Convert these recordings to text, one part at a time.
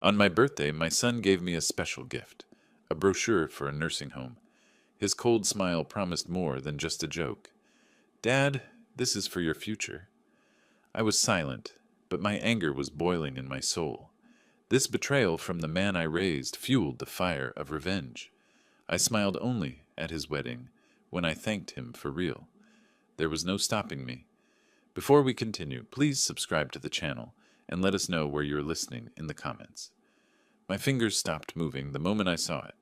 On my birthday, my son gave me a special gift, a brochure for a nursing home. His cold smile promised more than just a joke. Dad, this is for your future. I was silent, but my anger was boiling in my soul. This betrayal from the man I raised fueled the fire of revenge. I smiled only at his wedding when I thanked him for real. There was no stopping me. Before we continue, please subscribe to the channel and let us know where you're listening in the comments. My fingers stopped moving the moment I saw it.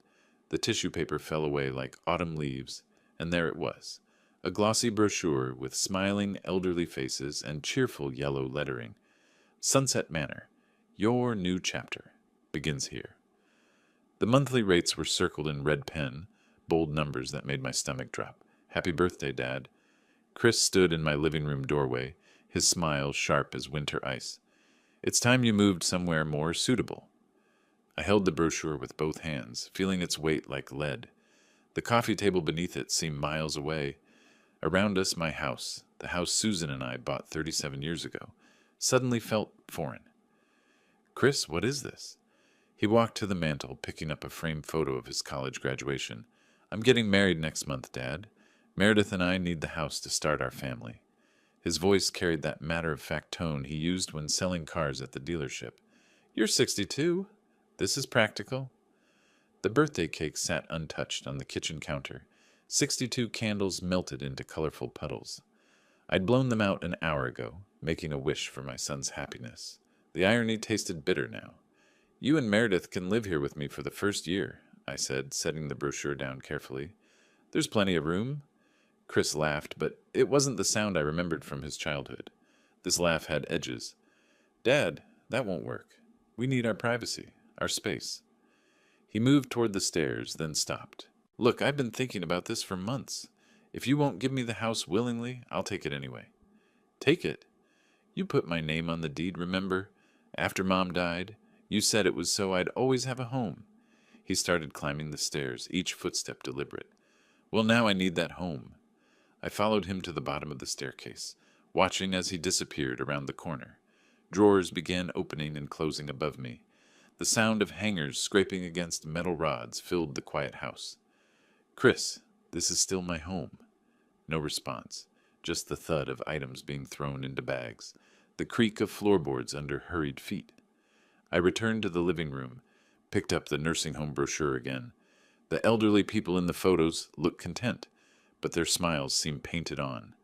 The tissue paper fell away like autumn leaves, and there it was, a glossy brochure with smiling elderly faces and cheerful yellow lettering. Sunset Manor, your new chapter, begins here. The monthly rates were circled in red pen, bold numbers that made my stomach drop. Happy birthday, Dad. Chris stood in my living room doorway, his smile sharp as winter ice. It's time you moved somewhere more suitable. I held the brochure with both hands, feeling its weight like lead. The coffee table beneath it seemed miles away. Around us, my house, the house Susan and I bought 37 years ago, suddenly felt foreign. Chris, what is this? He walked to the mantel, picking up a framed photo of his college graduation. I'm getting married next month, Dad. Meredith and I need the house to start our family. His voice carried that matter-of-fact tone he used when selling cars at the dealership. You're 62. This is practical. The birthday cake sat untouched on the kitchen counter. 62 candles melted into colorful puddles. I'd blown them out an hour ago, making a wish for my son's happiness. The irony tasted bitter now. You and Meredith can live here with me for the first year, I said, setting the brochure down carefully. There's plenty of room. Chris laughed, but it wasn't the sound I remembered from his childhood. This laugh had edges. Dad, that won't work. We need our privacy, our space. He moved toward the stairs, then stopped. Look, I've been thinking about this for months. If you won't give me the house willingly, I'll take it anyway. Take it? You put my name on the deed, remember? After Mom died, you said it was so I'd always have a home. He started climbing the stairs, each footstep deliberate. Well, now I need that home. I followed him to the bottom of the staircase, watching as he disappeared around the corner. Drawers began opening and closing above me. The sound of hangers scraping against metal rods filled the quiet house. Chris, this is still my home. No response, just the thud of items being thrown into bags, the creak of floorboards under hurried feet. I returned to the living room, picked up the nursing home brochure again. The elderly people in the photos looked content, but their smiles seemed painted on.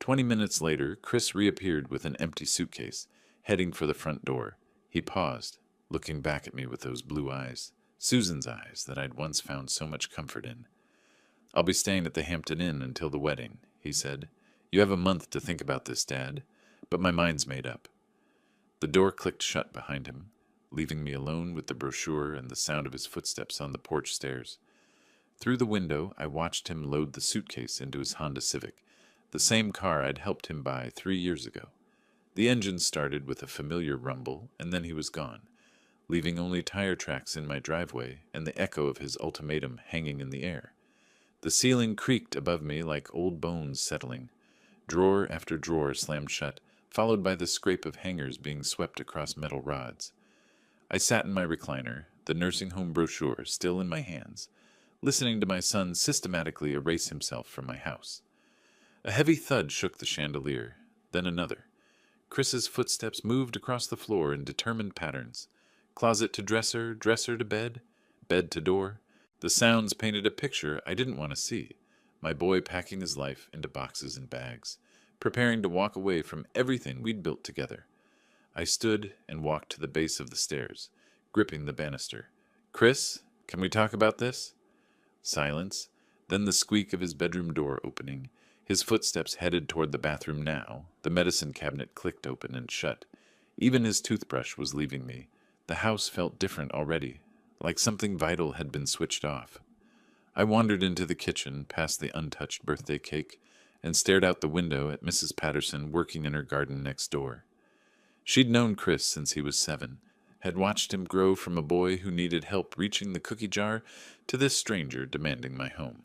20 minutes later, Chris reappeared with an empty suitcase, heading for the front door. He paused, looking back at me with those blue eyes, Susan's eyes that I'd once found so much comfort in. I'll be staying at the Hampton Inn until the wedding, he said. You have a month to think about this, Dad, but my mind's made up. The door clicked shut behind him, leaving me alone with the brochure and the sound of his footsteps on the porch stairs. Through the window, I watched him load the suitcase into his Honda Civic, the same car I'd helped him buy 3 years ago. The engine started with a familiar rumble, and then he was gone, leaving only tire tracks in my driveway and the echo of his ultimatum hanging in the air. The ceiling creaked above me like old bones settling. Drawer after drawer slammed shut, followed by the scrape of hangers being swept across metal rods. I sat in my recliner, the nursing home brochure still in my hands, listening to my son systematically erase himself from my house. A heavy thud shook the chandelier, then another. Chris's footsteps moved across the floor in determined patterns. Closet to dresser, dresser to bed, bed to door. The sounds painted a picture I didn't want to see. My boy packing his life into boxes and bags, preparing to walk away from everything we'd built together. I stood and walked to the base of the stairs, gripping the banister. Chris, can we talk about this? Silence, then the squeak of his bedroom door opening. His footsteps headed toward the bathroom now. The medicine cabinet clicked open and shut. Even his toothbrush was leaving me. The house felt different already, like something vital had been switched off. I wandered into the kitchen, past the untouched birthday cake, and stared out the window at Mrs. Patterson working in her garden next door. She'd known Chris since he was 7, had watched him grow from a boy who needed help reaching the cookie jar to this stranger demanding my home.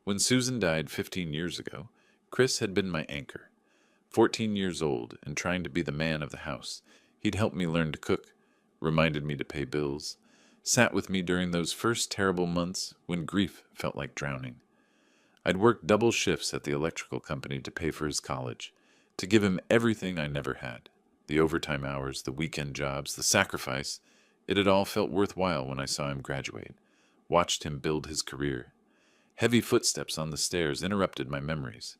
When Susan died 15 years ago, Chris had been my anchor. 14 years old and trying to be the man of the house, he'd helped me learn to cook, reminded me to pay bills, sat with me during those first terrible months when grief felt like drowning. I'd worked double shifts at the electrical company to pay for his college, to give him everything I never had. The overtime hours, the weekend jobs, the sacrifice, it had all felt worthwhile when I saw him graduate, watched him build his career. Heavy footsteps on the stairs interrupted my memories.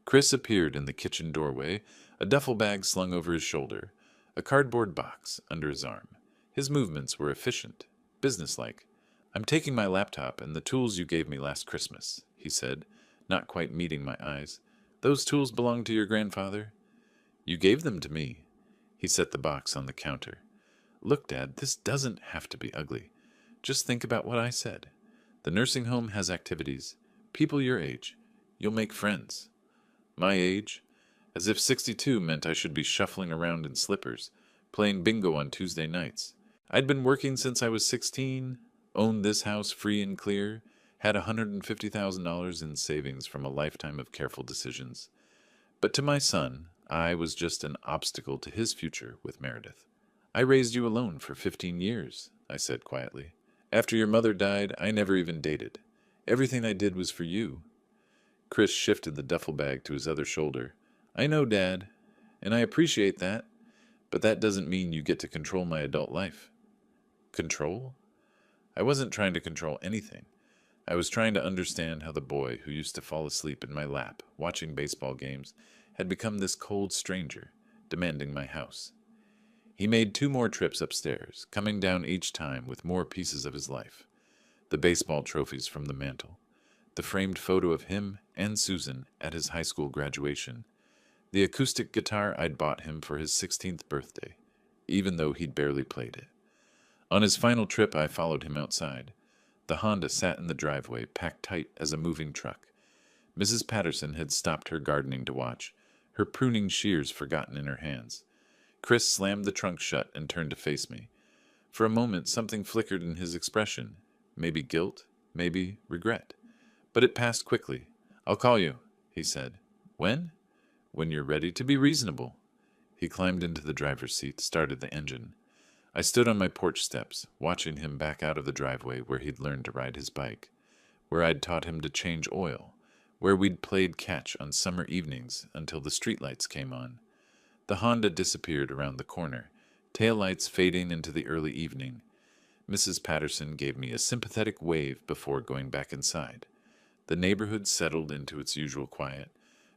Chris appeared in the kitchen doorway, a duffel bag slung over his shoulder, a cardboard box under his arm. His movements were efficient, businesslike. "I'm taking my laptop and the tools you gave me last Christmas," he said, not quite meeting my eyes. "Those tools belong to your grandfather?" "You gave them to me." He set the box on the counter. "Look, Dad, this doesn't have to be ugly. Just think about what I said. The nursing home has activities. People your age. You'll make friends." My age? As if 62 meant I should be shuffling around in slippers, playing bingo on Tuesday nights. I'd been working since I was 16, owned this house free and clear, had $150,000 in savings from a lifetime of careful decisions. But to my son, I was just an obstacle to his future with Meredith. "I raised you alone for 15 years, I said quietly. "After your mother died, I never even dated. Everything I did was for you." Chris shifted the duffel bag to his other shoulder. "I know, Dad, and I appreciate that, but that doesn't mean you get to control my adult life." Control? I wasn't trying to control anything. I was trying to understand how the boy who used to fall asleep in my lap watching baseball games had become this cold stranger, demanding my house. He made 2 more trips upstairs, coming down each time with more pieces of his life. The baseball trophies from the mantel, the framed photo of him and Susan at his high school graduation, the acoustic guitar I'd bought him for his 16th birthday, even though he'd barely played it. On his final trip, I followed him outside. The Honda sat in the driveway, packed tight as a moving truck. Mrs. Patterson had stopped her gardening to watch, her pruning shears forgotten in her hands. Chris slammed the trunk shut and turned to face me. For a moment, something flickered in his expression. Maybe guilt, maybe regret. But it passed quickly. "I'll call you," he said. "When?" "When you're ready to be reasonable." He climbed into the driver's seat, started the engine. I stood on my porch steps, watching him back out of the driveway where he'd learned to ride his bike, where I'd taught him to change oil, where we'd played catch on summer evenings until the streetlights came on. The Honda disappeared around the corner, taillights fading into the early evening. Mrs. Patterson gave me a sympathetic wave before going back inside. The neighborhood settled into its usual quiet,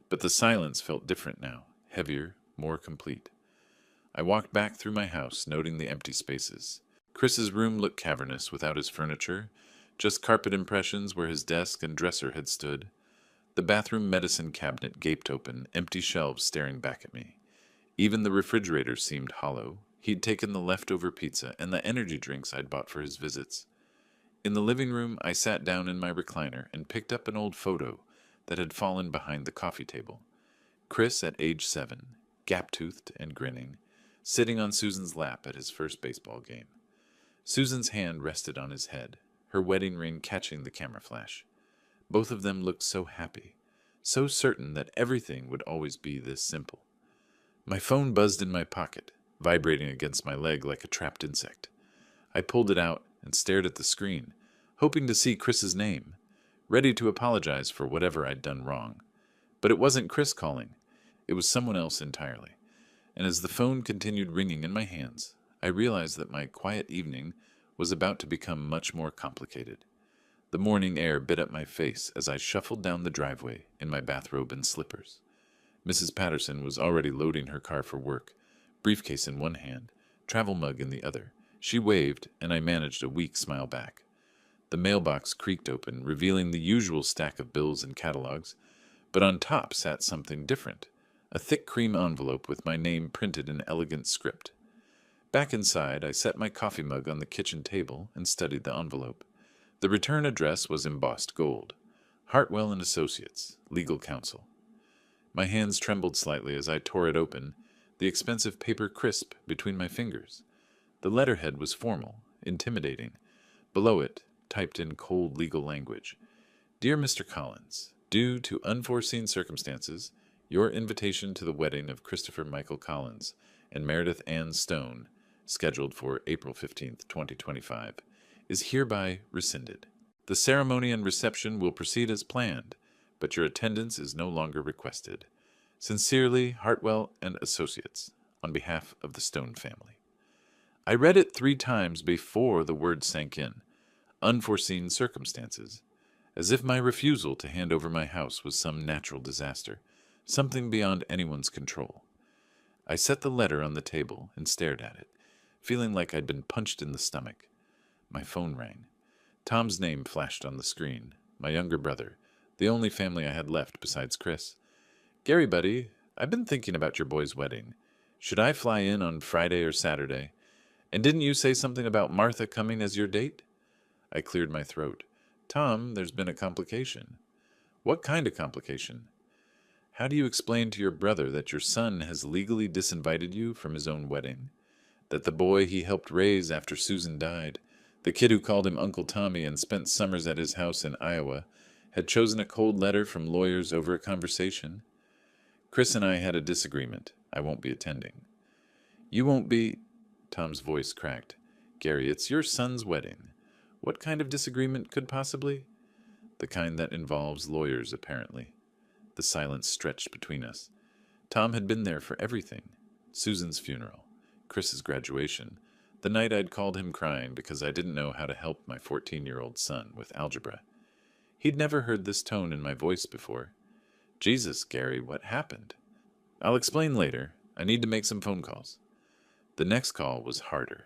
but the silence felt different now, heavier, more complete. I walked back through my house, noting the empty spaces. Chris's room looked cavernous without his furniture, just carpet impressions where his desk and dresser had stood. The bathroom medicine cabinet gaped open, empty shelves staring back at me. Even the refrigerator seemed hollow. He'd taken the leftover pizza and the energy drinks I'd bought for his visits. In the living room, I sat down in my recliner and picked up an old photo that had fallen behind the coffee table. Chris at age 7, gap-toothed and grinning, sitting on Susan's lap at his first baseball game. Susan's hand rested on his head, her wedding ring catching the camera flash. Both of them looked so happy, so certain that everything would always be this simple. My phone buzzed in my pocket, vibrating against my leg like a trapped insect. I pulled it out and stared at the screen, hoping to see Chris's name, ready to apologize for whatever I'd done wrong. But it wasn't Chris calling. It was someone else entirely. And as the phone continued ringing in my hands, I realized that my quiet evening was about to become much more complicated. The morning air bit at my face as I shuffled down the driveway in my bathrobe and slippers. Mrs. Patterson was already loading her car for work, briefcase in one hand, travel mug in the other. She waved, and I managed a weak smile back. The mailbox creaked open, revealing the usual stack of bills and catalogs, but on top sat something different, a thick cream envelope with my name printed in elegant script. Back inside, I set my coffee mug on the kitchen table and studied the envelope. The return address was embossed gold. Hartwell and Associates, Legal Counsel. My hands trembled slightly as I tore it open, the expensive paper crisp between my fingers. The letterhead was formal, intimidating. Below it, typed in cold legal language, "Dear Mr. Collins, due to unforeseen circumstances, your invitation to the wedding of Christopher Michael Collins and Meredith Ann Stone, scheduled for April 15th, 2025, is hereby rescinded. The ceremony and reception will proceed as planned, but your attendance is no longer requested. Sincerely, Hartwell and Associates, on behalf of the Stone family. I read it 3 times before the word sank in. Unforeseen circumstances. As if my refusal to hand over my house was some natural disaster, something beyond anyone's control. I set the letter on the table and stared at it, feeling like I'd been punched in the stomach. My phone rang. Tom's name flashed on the screen. My younger brother, the only family I had left besides Chris. "Gary, buddy, I've been thinking about your boy's wedding. Should I fly in on Friday or Saturday? And didn't you say something about Martha coming as your date?" I cleared my throat. "Tom, there's been a complication." "What kind of complication?" "How do you explain to your brother that your son has legally disinvited you from his own wedding? That the boy he helped raise after Susan died, the kid who called him Uncle Tommy and spent summers at his house in Iowa, had chosen a cold letter from lawyers over a conversation? Chris and I had a disagreement. I won't be attending." "You won't be—" Tom's voice cracked. "Gary, it's your son's wedding. What kind of disagreement could possibly—" "The kind that involves lawyers, apparently." The silence stretched between us. Tom had been there for everything. Susan's funeral, Chris's graduation, the night I'd called him crying because I didn't know how to help my 14-year-old son with algebra. He'd never heard this tone in my voice before. "Jesus, Gary, what happened?" "I'll explain later. I need to make some phone calls." The next call was harder.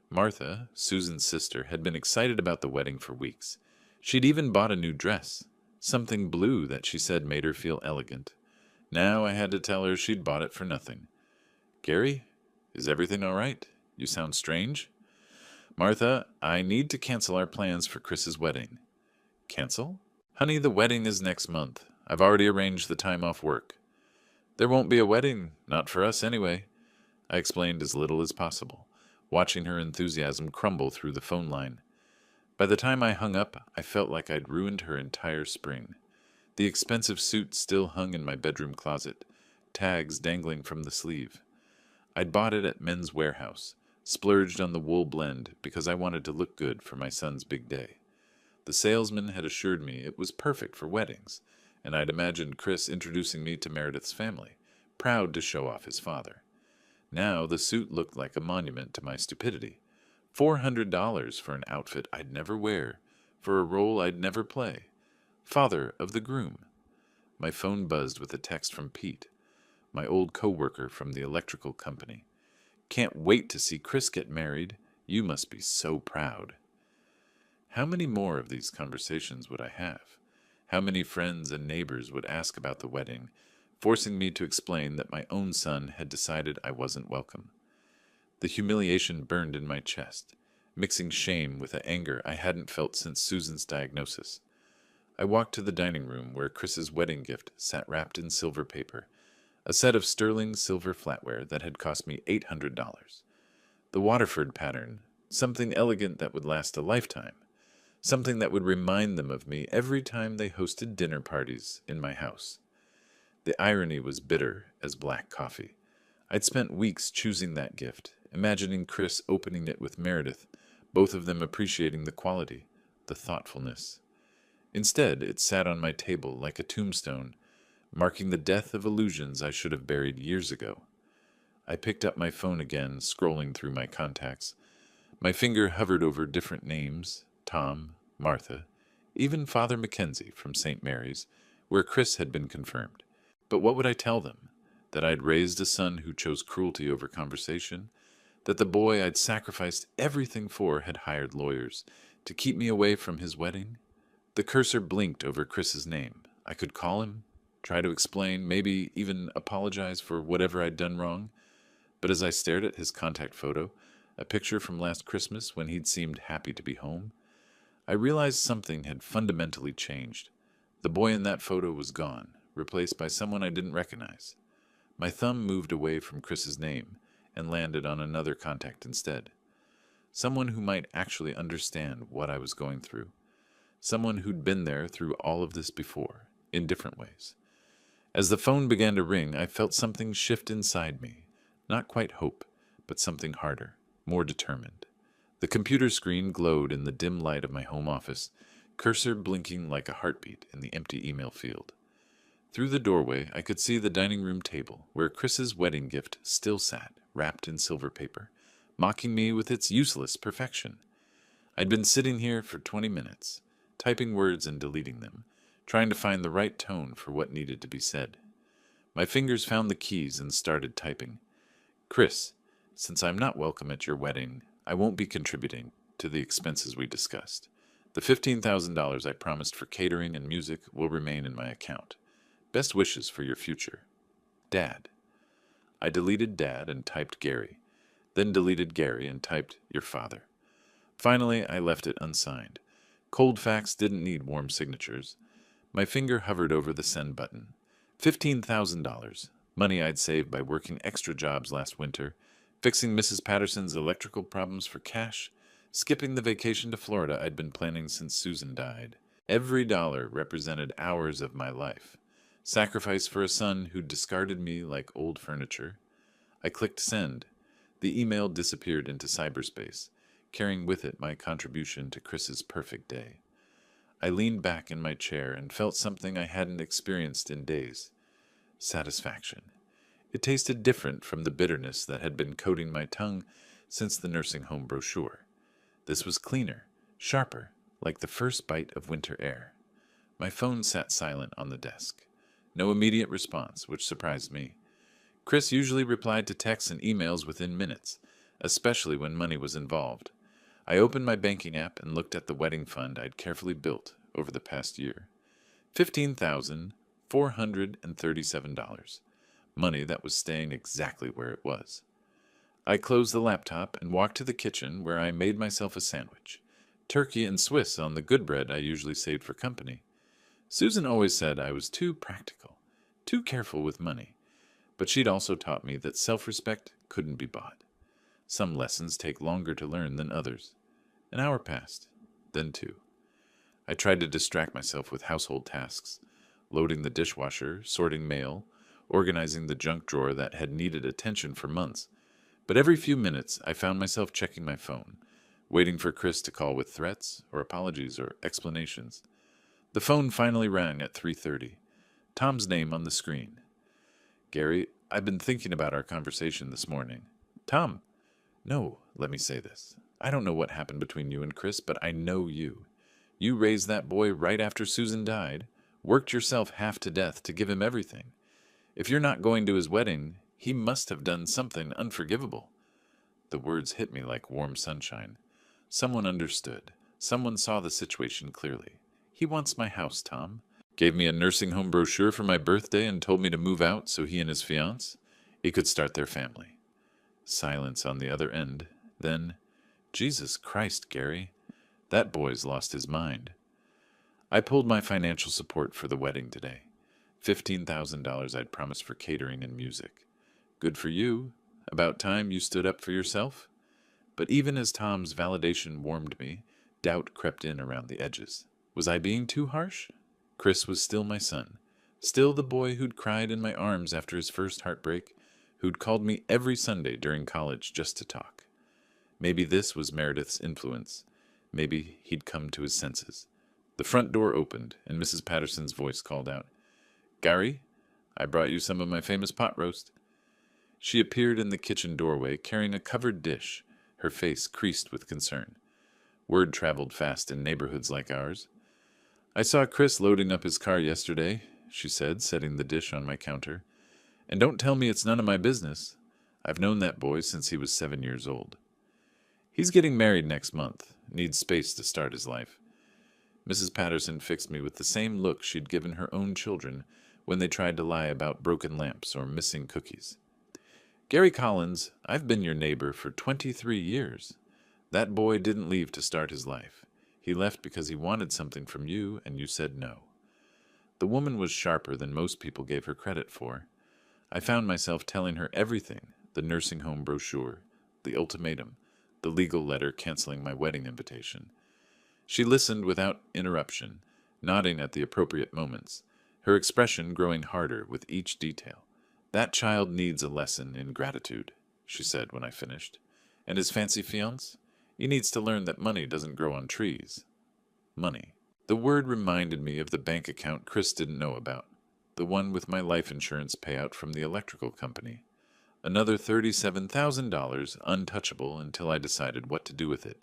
Martha, Susan's sister, had been excited about the wedding for weeks. She'd even bought a new dress, something blue that she said made her feel elegant. Now I had to tell her she'd bought it for nothing. "Gary, is everything all right? You sound strange." "Martha, I need to cancel our plans for Chris's wedding." "Cancel?" "Honey, the wedding is next month. I've already arranged the time off work." "There won't be a wedding, not for us anyway." I explained as little as possible, watching her enthusiasm crumble through the phone line. By the time I hung up, I felt like I'd ruined her entire spring. The expensive suit still hung in my bedroom closet, tags dangling from the sleeve. I'd bought it at Men's Warehouse, splurged on the wool blend because I wanted to look good for my son's big day. The salesman had assured me it was perfect for weddings, and I'd imagined Chris introducing me to Meredith's family, proud to show off his father. Now the suit looked like a monument to my stupidity. $400 for an outfit I'd never wear, for a role I'd never play. Father of the groom. My phone buzzed with a text from Pete, my old co-worker from the electrical company. "Can't wait to see Chris get married. You must be so proud." How many more of these conversations would I have? How many friends and neighbors would ask about the wedding, forcing me to explain that my own son had decided I wasn't welcome? The humiliation burned in my chest, mixing shame with the anger I hadn't felt since Susan's diagnosis. I walked to the dining room where Chris's wedding gift sat wrapped in silver paper, a set of sterling silver flatware that had cost me $800. The Waterford pattern, something elegant that would last a lifetime, something that would remind them of me every time they hosted dinner parties in my house. The irony was bitter as black coffee. I'd spent weeks choosing that gift, imagining Chris opening it with Meredith, both of them appreciating the quality, the thoughtfulness. Instead, it sat on my table like a tombstone, marking the death of illusions I should have buried years ago. I picked up my phone again, scrolling through my contacts. My finger hovered over different names, Tom, Martha, even Father Mackenzie from St. Mary's, where Chris had been confirmed. But what would I tell them? That I'd raised a son who chose cruelty over conversation? That the boy I'd sacrificed everything for had hired lawyers to keep me away from his wedding? The cursor blinked over Chris's name. I could call him, try to explain, maybe even apologize for whatever I'd done wrong. But as I stared at his contact photo, a picture from last Christmas when he'd seemed happy to be home, I realized something had fundamentally changed. The boy in that photo was gone, replaced by someone I didn't recognize. My thumb moved away from Chris's name and landed on another contact instead. Someone who might actually understand what I was going through. Someone who'd been there through all of this before, in different ways. As the phone began to ring, I felt something shift inside me. Not quite hope, but something harder. more determined. The computer screen glowed in the dim light of my home office, cursor blinking like a heartbeat in the empty email field. Through the doorway, I could see the dining room table, where Chris's wedding gift still sat, wrapped in silver paper, mocking me with its useless perfection. I'd been sitting here for 20 minutes, typing words and deleting them, trying to find the right tone for what needed to be said. My fingers found the keys and started typing. Chris, since I'm not welcome at your wedding, I won't be contributing to the expenses we discussed. The $15,000 I promised for catering and music will remain in my account. Best wishes for your future. Dad. I deleted Dad and typed Gary, then deleted Gary and typed your father. Finally, I left it unsigned. Cold facts didn't need warm signatures. My finger hovered over the send button. $15,000, money I'd saved by working extra jobs last winter, fixing Mrs. Patterson's electrical problems for cash, skipping the vacation to Florida I'd been planning since Susan died. Every dollar represented hours of my life. Sacrifice for a son who'd discarded me like old furniture. I clicked send. The email disappeared into cyberspace, carrying with it my contribution to Chris's perfect day. I leaned back in my chair and felt something I hadn't experienced in days. Satisfaction. It tasted different from the bitterness that had been coating my tongue since the nursing home brochure. This was cleaner, sharper, like the first bite of winter air. My phone sat silent on the desk. No immediate response, which surprised me. Chris usually replied to texts and emails within minutes, especially when money was involved. I opened my banking app and looked at the wedding fund I'd carefully built over the past year. $15,437. Money that was staying exactly where it was. I closed the laptop and walked to the kitchen where I made myself a sandwich. Turkey and Swiss on the good bread I usually saved for company. Susan always said I was too practical, too careful with money, but she'd also taught me that self-respect couldn't be bought. Some lessons take longer to learn than others. An hour passed, then two. I tried to distract myself with household tasks, loading the dishwasher, sorting mail, organizing the junk drawer that had needed attention for months. But every few minutes, I found myself checking my phone, waiting for Chris to call with threats or apologies or explanations. The phone finally rang at 3:30. Tom's name on the screen. Gary, I've been thinking about our conversation this morning. Tom. No, let me say this. I don't know what happened between you and Chris, but I know you. You raised that boy right after Susan died, worked yourself half to death to give him everything. If you're not going to his wedding, he must have done something unforgivable. The words hit me like warm sunshine. Someone understood. Someone saw the situation clearly. He wants my house, Tom. Gave me a nursing home brochure for my birthday and told me to move out so he and his fiancée could start their family. Silence on the other end. Then, Jesus Christ, Gary, that boy's lost his mind. I pulled my financial support for the wedding today. $15,000 I'd promised for catering and music. Good for you. About time you stood up for yourself. But even as Tom's validation warmed me, doubt crept in around the edges. Was I being too harsh? Chris was still my son, still the boy who'd cried in my arms after his first heartbreak, who'd called me every Sunday during college just to talk. Maybe this was Meredith's influence. Maybe he'd come to his senses. The front door opened, and Mrs. Patterson's voice called out, Gary, I brought you some of my famous pot roast. She appeared in the kitchen doorway carrying a covered dish, her face creased with concern. Word traveled fast in neighborhoods like ours. I saw Chris loading up his car yesterday, she said, setting the dish on my counter. And don't tell me it's none of my business. I've known that boy since he was 7 years old. He's getting married next month, needs space to start his life. Mrs. Patterson fixed me with the same look she'd given her own children when they tried to lie about broken lamps or missing cookies. Gary Collins, I've been your neighbor for 23 years. That boy didn't leave to start his life. He left because he wanted something from you, and you said no. The woman was sharper than most people gave her credit for. I found myself telling her everything, the nursing home brochure, the ultimatum, the legal letter canceling my wedding invitation. She listened without interruption, nodding at the appropriate moments, her expression growing harder with each detail. That child needs a lesson in gratitude, she said when I finished. And his fancy fiance? He needs to learn that money doesn't grow on trees. Money. The word reminded me of the bank account Chris didn't know about, the one with my life insurance payout from the electrical company. Another $37,000 untouchable until I decided what to do with it.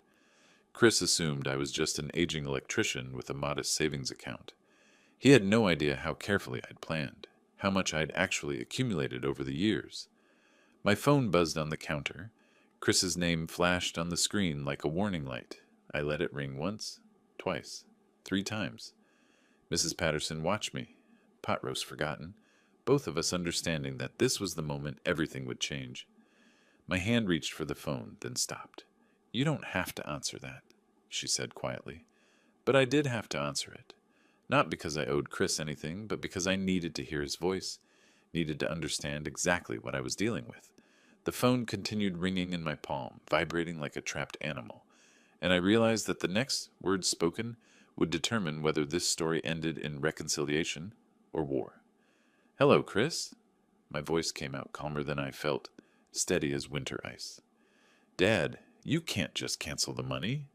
Chris assumed I was just an aging electrician with a modest savings account. He had no idea how carefully I'd planned, how much I'd actually accumulated over the years. My phone buzzed on the counter. Chris's name flashed on the screen like a warning light. I let it ring once, twice, 3 times. Mrs. Patterson watched me, pot roast forgotten, both of us understanding that this was the moment everything would change. My hand reached for the phone, then stopped. "You don't have to answer that," she said quietly. But I did have to answer it. Not because I owed Chris anything, but because I needed to hear his voice, needed to understand exactly what I was dealing with. The phone continued ringing in my palm, vibrating like a trapped animal, and I realized that the next words spoken would determine whether this story ended in reconciliation or war. "Hello, Chris." My voice came out calmer than I felt, steady as winter ice. "Dad, you can't just cancel the money."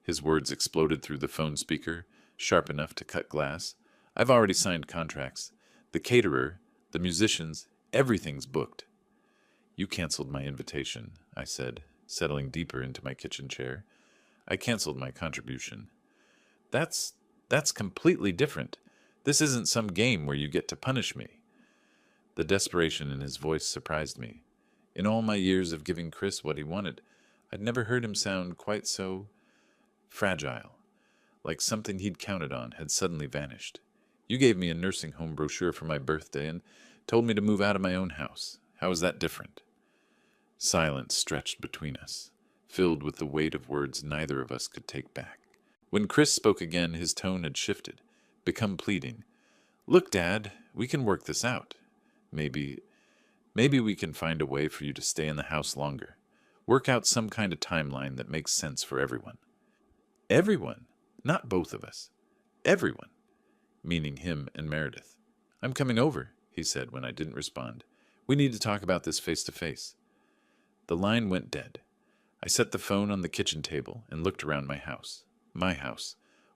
His words exploded through the phone speaker, sharp enough to cut glass. "I've already signed contracts. The caterer, the musicians, everything's booked." "You canceled my invitation," I said, settling deeper into my kitchen chair. "I canceled my contribution." That's completely different. This isn't some game where you get to punish me." The desperation in his voice surprised me. In all my years of giving Chris what he wanted, I'd never heard him sound quite so fragile, like something he'd counted on had suddenly vanished. "You gave me a nursing home brochure for my birthday and told me to move out of my own house. How is that different?" Silence stretched between us, filled with the weight of words neither of us could take back. When Chris spoke again, his tone had shifted, become pleading. "Look, Dad, we can work this out. Maybe we can find a way for you to stay in the house longer. Work out some kind of timeline that makes sense for everyone." Everyone, not both of us. Everyone, meaning him and Meredith. "I'm coming over," he said when I didn't respond. "We need to talk about this face to face." The line went dead. I set the phone on the kitchen table and looked around my house,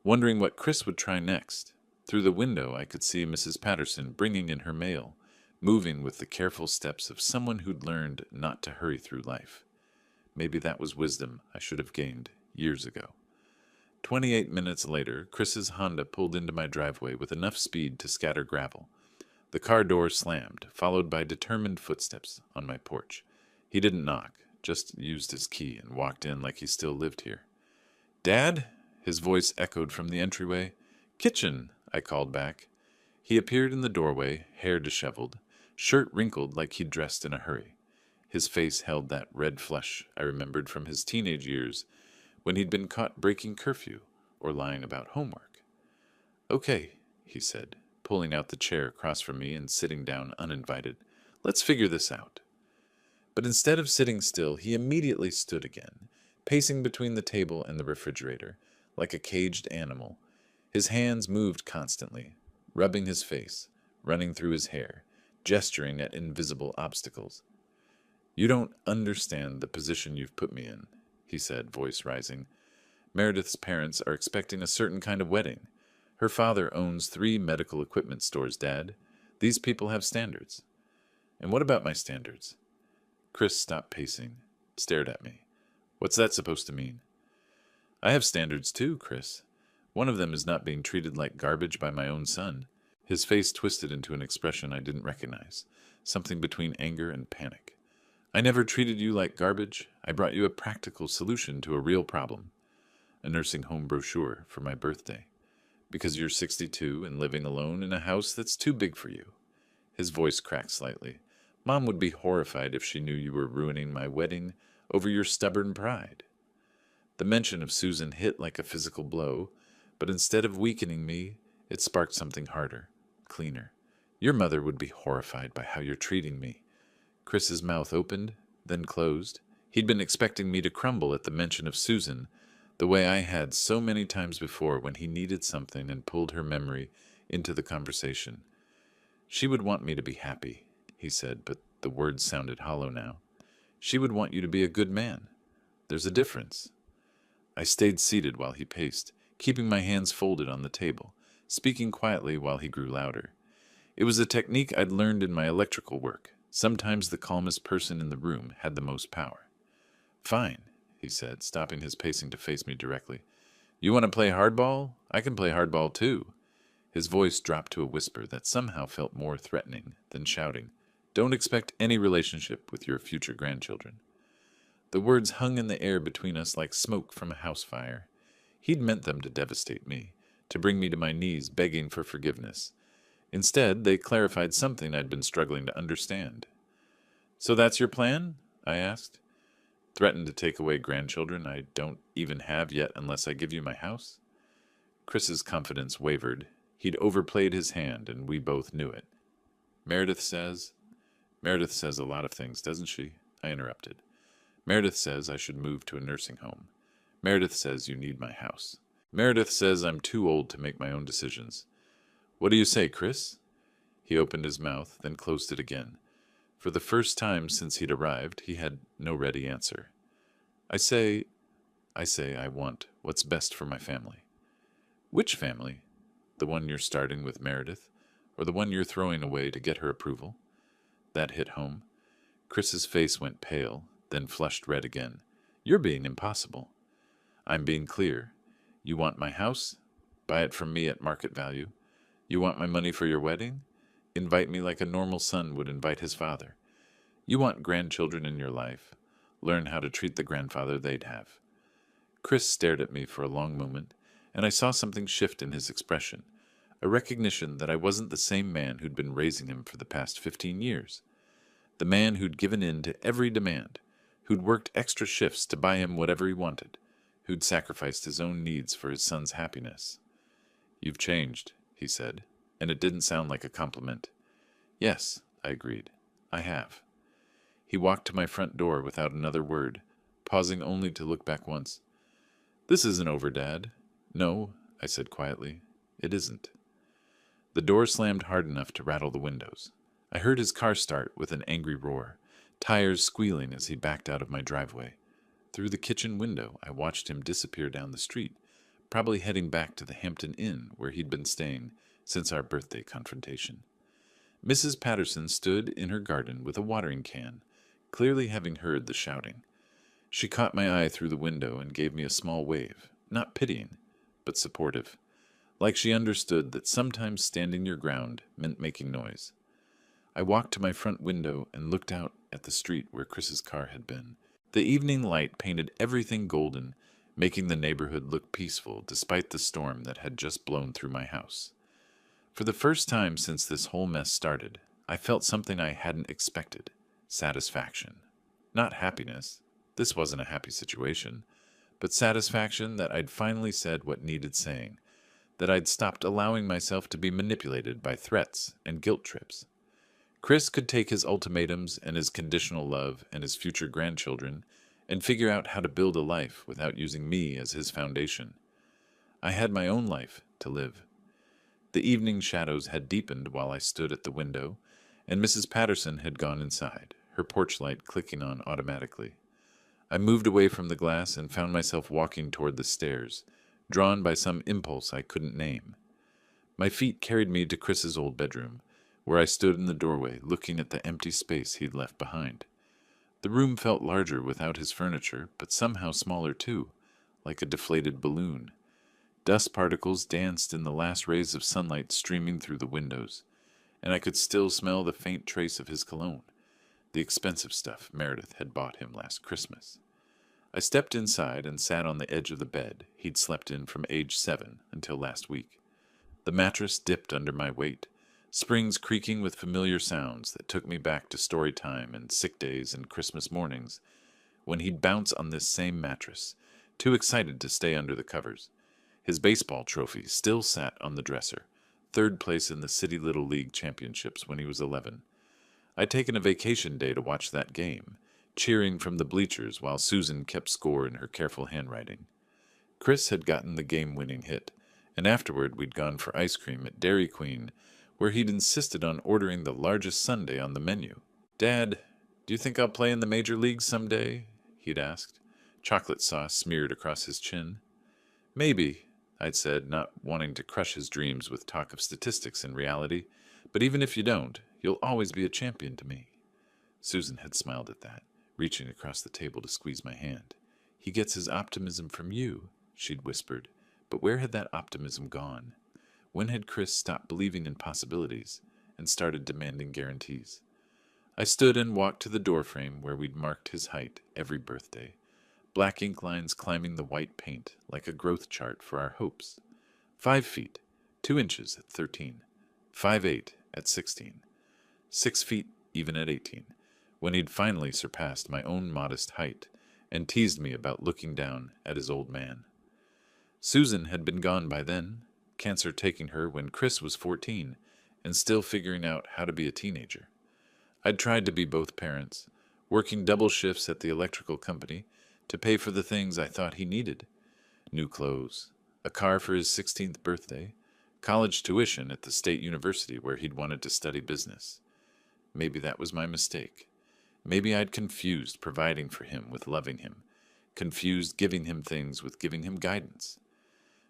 wondering what Chris would try next. Through the window I could see Mrs. Patterson bringing in her mail, moving with the careful steps of someone who'd learned not to hurry through life. Maybe that was wisdom I should have gained years ago. 28 minutes later, Chris's Honda pulled into my driveway with enough speed to scatter gravel. The car door slammed, followed by determined footsteps on my porch. He didn't knock, just used his key and walked in like he still lived here. "Dad?" His voice echoed from the entryway. "Kitchen," I called back. He appeared in the doorway, hair disheveled, shirt wrinkled like he'd dressed in a hurry. His face held that red flush I remembered from his teenage years, when he'd been caught breaking curfew or lying about homework. "Okay," he said, pulling out the chair across from me and sitting down uninvited. "Let's figure this out." But instead of sitting still, he immediately stood again, pacing between the table and the refrigerator, like a caged animal. His hands moved constantly, rubbing his face, running through his hair, gesturing at invisible obstacles. "You don't understand the position you've put me in," he said, voice rising. "Meredith's parents are expecting a certain kind of wedding. Her father owns 3 medical equipment stores, Dad. These people have standards." "And what about my standards?" Chris stopped pacing, stared at me. "What's that supposed to mean?" "I have standards too, Chris. One of them is not being treated like garbage by my own son." His face twisted into an expression I didn't recognize, something between anger and panic. "I never treated you like garbage. I brought you a practical solution to a real problem. A nursing home brochure for my birthday. Because you're 62 and living alone in a house that's too big for you." His voice cracked slightly. "Mom would be horrified if she knew you were ruining my wedding over your stubborn pride." The mention of Susan hit like a physical blow, but instead of weakening me, it sparked something harder, cleaner. "Your mother would be horrified by how you're treating me." Chris's mouth opened, then closed. He'd been expecting me to crumble at the mention of Susan, the way I had so many times before when he needed something and pulled her memory into the conversation. "She would want me to be happy," he said, but the words sounded hollow now. "She would want you to be a good man, There's a difference. I stayed seated while he paced, keeping my hands folded on the table, speaking quietly while he grew louder. It was a technique I'd learned in my electrical work. Sometimes the calmest person in the room had the most power. Fine, he said, stopping his pacing to face me directly. You want to play hardball? I can play hardball too. His voice dropped to a whisper that somehow felt more threatening than shouting. Don't expect any relationship with your future grandchildren. The words hung in the air between us like smoke from a house fire. He'd meant them to devastate me, to bring me to my knees begging for forgiveness. Instead, they clarified something I'd been struggling to understand. So that's your plan? I asked. Threaten to take away grandchildren I don't even have yet unless I give you my house? Chris's confidence wavered. He'd overplayed his hand, and we both knew it. Meredith says a lot of things, doesn't she? I interrupted. Meredith says I should move to a nursing home. Meredith says you need my house. Meredith says I'm too old to make my own decisions. What do you say, Chris? He opened his mouth, then closed it again. For the first time since he'd arrived, he had no ready answer. I say I want what's best for my family. Which family? The one you're starting with Meredith, or the one you're throwing away to get her approval? That hit home. Chris's face went pale, then flushed red again. You're being impossible. I'm being clear. You want my house? Buy it from me at market value. You want my money for your wedding? Invite me like a normal son would invite his father. You want grandchildren in your life? Learn how to treat the grandfather they'd have. Chris stared at me for a long moment, and I saw something shift in his expression, a recognition that I wasn't the same man who'd been raising him for the past 15 years. The man who'd given in to every demand, who'd worked extra shifts to buy him whatever he wanted, who'd sacrificed his own needs for his son's happiness. You've changed, he said, and it didn't sound like a compliment. Yes, I agreed. I have. He walked to my front door without another word, pausing only to look back once. This isn't over, Dad. No, I said quietly. It isn't. The door slammed hard enough to rattle the windows. I heard his car start with an angry roar, tires squealing as he backed out of my driveway. Through the kitchen window, I watched him disappear down the street, probably heading back to the Hampton Inn where he'd been staying since our birthday confrontation. Mrs. Patterson stood in her garden with a watering can, clearly having heard the shouting. She caught my eye through the window and gave me a small wave, not pitying, but supportive, like she understood that sometimes standing your ground meant making noise. I walked to my front window and looked out at the street where Chris's car had been. The evening light painted everything golden, making the neighborhood look peaceful despite the storm that had just blown through my house. For the first time since this whole mess started, I felt something I hadn't expected. Satisfaction. Not happiness. This wasn't a happy situation. But satisfaction that I'd finally said what needed saying, that I'd stopped allowing myself to be manipulated by threats and guilt trips. Chris could take his ultimatums and his conditional love and his future grandchildren and figure out how to build a life without using me as his foundation. I had my own life to live. The evening shadows had deepened while I stood at the window, and Mrs. Patterson had gone inside, her porch light clicking on automatically. I moved away from the glass and found myself walking toward the stairs, drawn by some impulse I couldn't name. My feet carried me to Chris's old bedroom, where I stood in the doorway looking at the empty space he'd left behind. The room felt larger without his furniture, but somehow smaller too, like a deflated balloon. Dust particles danced in the last rays of sunlight streaming through the windows, and I could still smell the faint trace of his cologne, the expensive stuff Meredith had bought him last Christmas. I stepped inside and sat on the edge of the bed he'd slept in from age 7 until last week. The mattress dipped under my weight, springs creaking with familiar sounds that took me back to story time and sick days and Christmas mornings, when he'd bounce on this same mattress, too excited to stay under the covers. His baseball trophy still sat on the dresser, 3rd place in the City Little League Championships when he was 11. I'd taken a vacation day to watch that game, cheering from the bleachers while Susan kept score in her careful handwriting. Chris had gotten the game-winning hit, and afterward we'd gone for ice cream at Dairy Queen, where he'd insisted on ordering the largest sundae on the menu. "Dad, do you think I'll play in the major leagues someday?" he'd asked. chocolate sauce smeared across his chin. Maybe, I'd said, not wanting to crush his dreams with talk of statistics and reality, but even if you don't, you'll always be a champion to me. Susan had smiled at that, reaching across the table to squeeze my hand. He gets his optimism from you, she'd whispered, but where had that optimism gone? When had Chris stopped believing in possibilities and started demanding guarantees? I stood and walked to the doorframe where we'd marked his height every birthday, black ink lines climbing the white paint like a growth chart for our hopes. 5 feet, 2 inches at 13, 5'8" at 16, 6 feet even at 18, when he'd finally surpassed my own modest height and teased me about looking down at his old man. Susan had been gone by then, cancer taking her when Chris was 14 and still figuring out how to be a teenager. I'd tried to be both parents, working double shifts at the electrical company to pay for the things I thought he needed. New clothes, a car for his 16th birthday, college tuition at the state university where he'd wanted to study business. Maybe that was my mistake. Maybe I'd confused providing for him with loving him, confused giving him things with giving him guidance.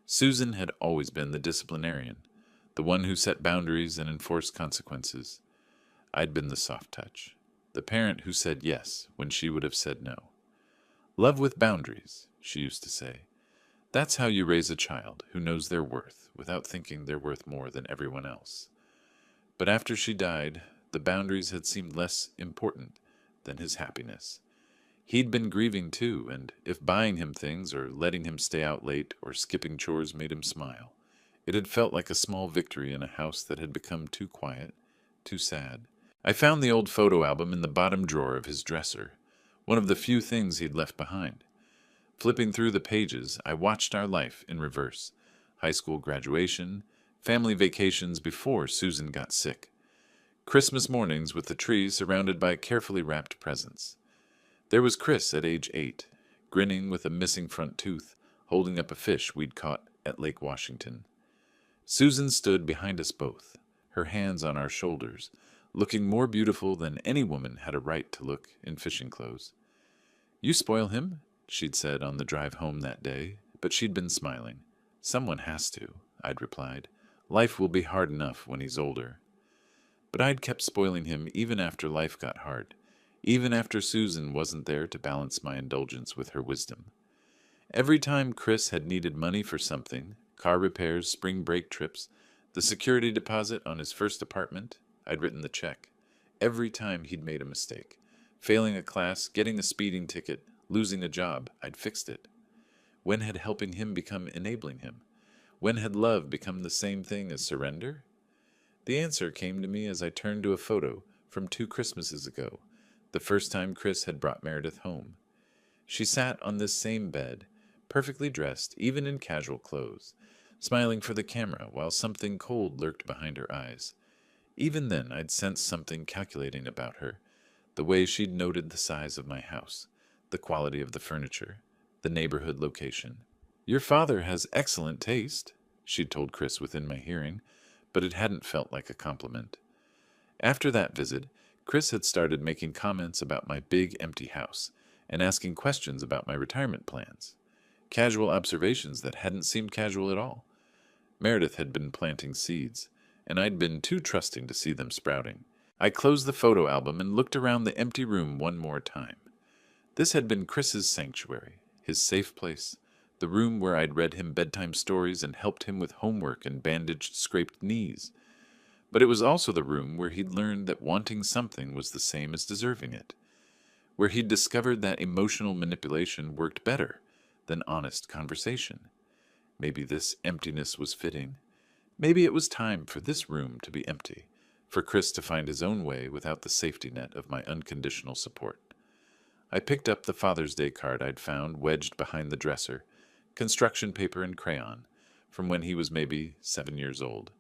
Susan had always been the disciplinarian, the one who set boundaries and enforced consequences. I'd been the soft touch, the parent who said yes when she would have said no. Love with boundaries, she used to say. That's how you raise a child who knows their worth without thinking they're worth more than everyone else. But after she died, the boundaries had seemed less important than his happiness. He'd been grieving too, and if buying him things or letting him stay out late or skipping chores made him smile, it had felt like a small victory in a house that had become too quiet, too sad. I found the old photo album in the bottom drawer of his dresser, one of the few things he'd left behind. Flipping through the pages, I watched our life in reverse. High school graduation, family vacations before Susan got sick, Christmas mornings with the tree surrounded by carefully wrapped presents. There was Chris at age 8, grinning with a missing front tooth, holding up a fish we'd caught at Lake Washington. Susan stood behind us both, her hands on our shoulders, looking more beautiful than any woman had a right to look in fishing clothes. "You spoil him," she'd said on the drive home that day, but she'd been smiling. "Someone has to," I'd replied. "Life will be hard enough when he's older." But I'd kept spoiling him even after life got hard, even after Susan wasn't there to balance my indulgence with her wisdom. Every time Chris had needed money for something, car repairs, spring break trips, the security deposit on his first apartment, I'd written the check. Every time he'd made a mistake, failing a class, getting a speeding ticket, losing a job, I'd fixed it. When had helping him become enabling him? When had love become the same thing as surrender? The answer came to me as I turned to a photo from 2 Christmases ago, the first time Chris had brought Meredith home. She sat on this same bed, perfectly dressed, even in casual clothes, smiling for the camera while something cold lurked behind her eyes. Even then I'd sensed something calculating about her, the way she'd noted the size of my house, the quality of the furniture, the neighborhood location. "Your father has excellent taste," she'd told Chris within my hearing, but it hadn't felt like a compliment. After that visit, Chris had started making comments about my big empty house and asking questions about my retirement plans. Casual observations that hadn't seemed casual at all. Meredith had been planting seeds, and I'd been too trusting to see them sprouting. I closed the photo album and looked around the empty room one more time. This had been Chris's sanctuary, his safe place, the room where I'd read him bedtime stories and helped him with homework and bandaged scraped knees. But it was also the room where he'd learned that wanting something was the same as deserving it, where he'd discovered that emotional manipulation worked better than honest conversation. Maybe this emptiness was fitting. Maybe it was time for this room to be empty, for Chris to find his own way without the safety net of my unconditional support. I picked up the Father's Day card I'd found wedged behind the dresser, construction paper and crayon, from when he was maybe 7 years old.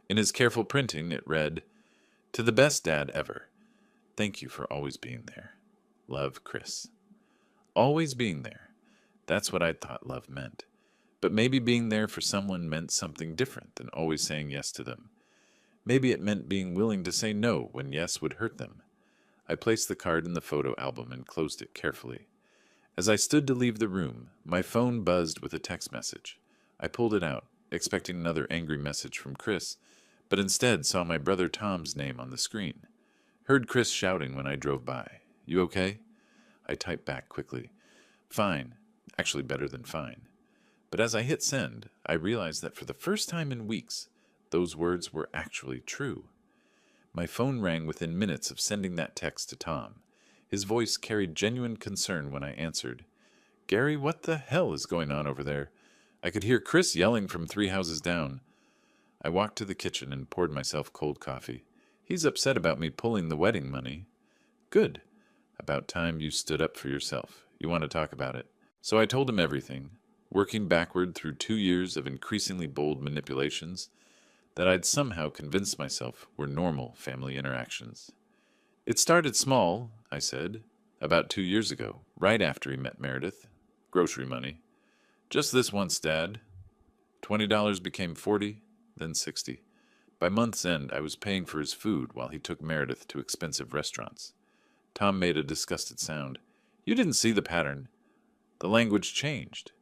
In his careful printing, it read, "To the best dad ever. Thank you for always being there. Love, Chris." Always being there. That's what I'd thought love meant. But maybe being there for someone meant something different than always saying yes to them. Maybe it meant being willing to say no when yes would hurt them. I placed the card in the photo album and closed it carefully. As I stood to leave the room, my phone buzzed with a text message. I pulled it out, expecting another angry message from Chris, but instead saw my brother Tom's name on the screen. Heard Chris shouting when I drove by. "You okay?" I typed back quickly. "Fine. Actually better than fine." But as I hit send, I realized that for the first time in weeks, those words were actually true. My phone rang within minutes of sending that text to Tom. His voice carried genuine concern when I answered. "Gary, what the hell is going on over there?" I could hear Chris yelling from 3 houses down. I walked to the kitchen and poured myself cold coffee. "He's upset about me pulling the wedding money." "Good. About time you stood up for yourself. You want to talk about it?" So I told him everything, working backward through 2 years of increasingly bold manipulations that I'd somehow convinced myself were normal family interactions. "It started small," I said, "about 2 years ago, right after he met Meredith. Grocery money. Just this once, Dad. $20 became 40, then 60. By month's end, I was paying for his food while he took Meredith to expensive restaurants." Tom made a disgusted sound. "You didn't see the pattern. The language changed.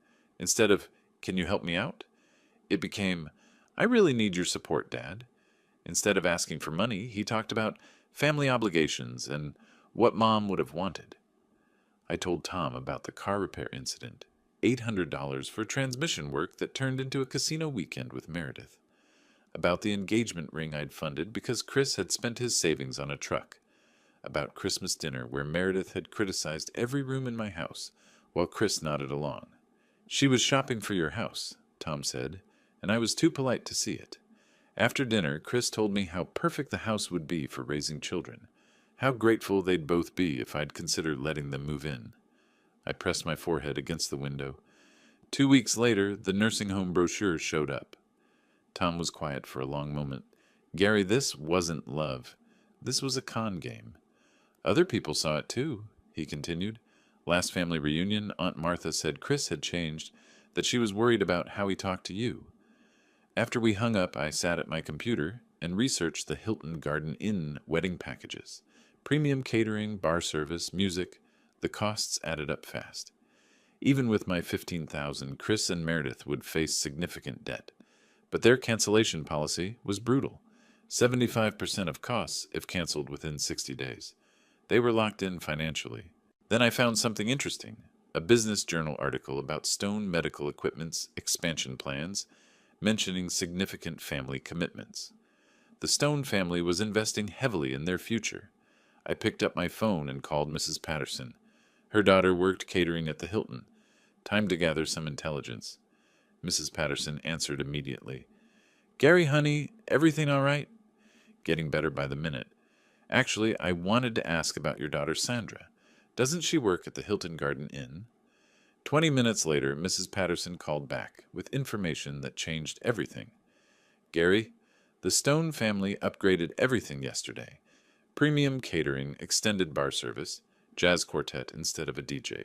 Instead of, 'Can you help me out?' it became, 'I really need your support, Dad.' Instead of asking for money, he talked about family obligations and what Mom would have wanted." I told Tom about the car repair incident, $800 for transmission work that turned into a casino weekend with Meredith, about the engagement ring I'd funded because Chris had spent his savings on a truck, about Christmas dinner where Meredith had criticized every room in my house while Chris nodded along. "She was shopping for your house," Tom said, "and I was too polite to see it. After dinner, Chris told me how perfect the house would be for raising children, how grateful they'd both be if I'd consider letting them move in." I pressed my forehead against the window. 2 weeks later, the nursing home brochure showed up. Tom was quiet for a long moment. "Gary, this wasn't love. This was a con game." "Other people saw it too," he continued. "Last family reunion, Aunt Martha said Chris had changed, that she was worried about how he talked to you." After we hung up, I sat at my computer and researched the Hilton Garden Inn wedding packages. Premium catering, bar service, music. The costs added up fast. Even with my $15,000, Chris and Meredith would face significant debt. But their cancellation policy was brutal. 75% of costs if canceled within 60 days. They were locked in financially. Then I found something interesting, a Business Journal article about Stone Medical Equipment's expansion plans, mentioning significant family commitments. The Stone family was investing heavily in their future. I picked up my phone and called Mrs. Patterson. Her daughter worked catering at the Hilton. Time to gather some intelligence. Mrs. Patterson answered immediately. "Gary, honey, everything all right?" "Getting better by the minute. Actually, I wanted to ask about your daughter Sandra. Doesn't she work at the Hilton Garden Inn?" 20 minutes later, Mrs. Patterson called back with information that changed everything. "Gary, the Stone family upgraded everything yesterday. Premium catering, extended bar service, jazz quartet instead of a DJ.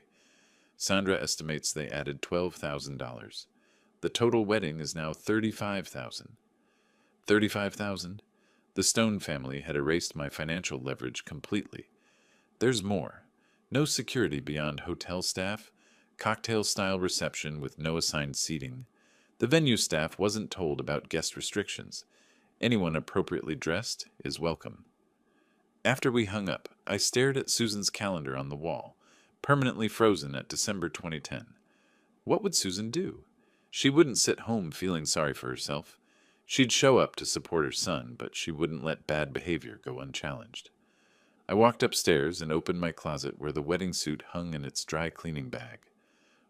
Sandra estimates they added $12,000. The total wedding is now $35,000. $35,000? The Stone family had erased my financial leverage completely. There's more. No security beyond hotel staff, cocktail-style reception with no assigned seating. The venue staff wasn't told about guest restrictions. Anyone appropriately dressed is welcome. After we hung up, I stared at Susan's calendar on the wall, permanently frozen at December 2010. What would Susan do? She wouldn't sit home feeling sorry for herself. She'd show up to support her son, but she wouldn't let bad behavior go unchallenged. I walked upstairs and opened my closet where the wedding suit hung in its dry cleaning bag.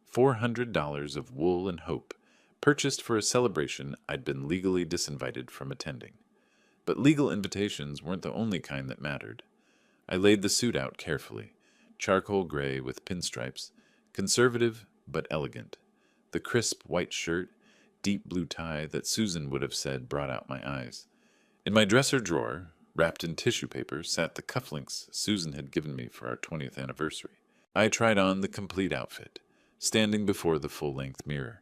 $400 of wool and hope, purchased for a celebration I'd been legally disinvited from attending. But legal invitations weren't the only kind that mattered. I laid the suit out carefully, charcoal gray with pinstripes, conservative but elegant. The crisp white shirt, deep blue tie that Susan would have said brought out my eyes. In my dresser drawer, wrapped in tissue paper, sat the cufflinks Susan had given me for our 20th anniversary. I tried on the complete outfit, standing before the full-length mirror.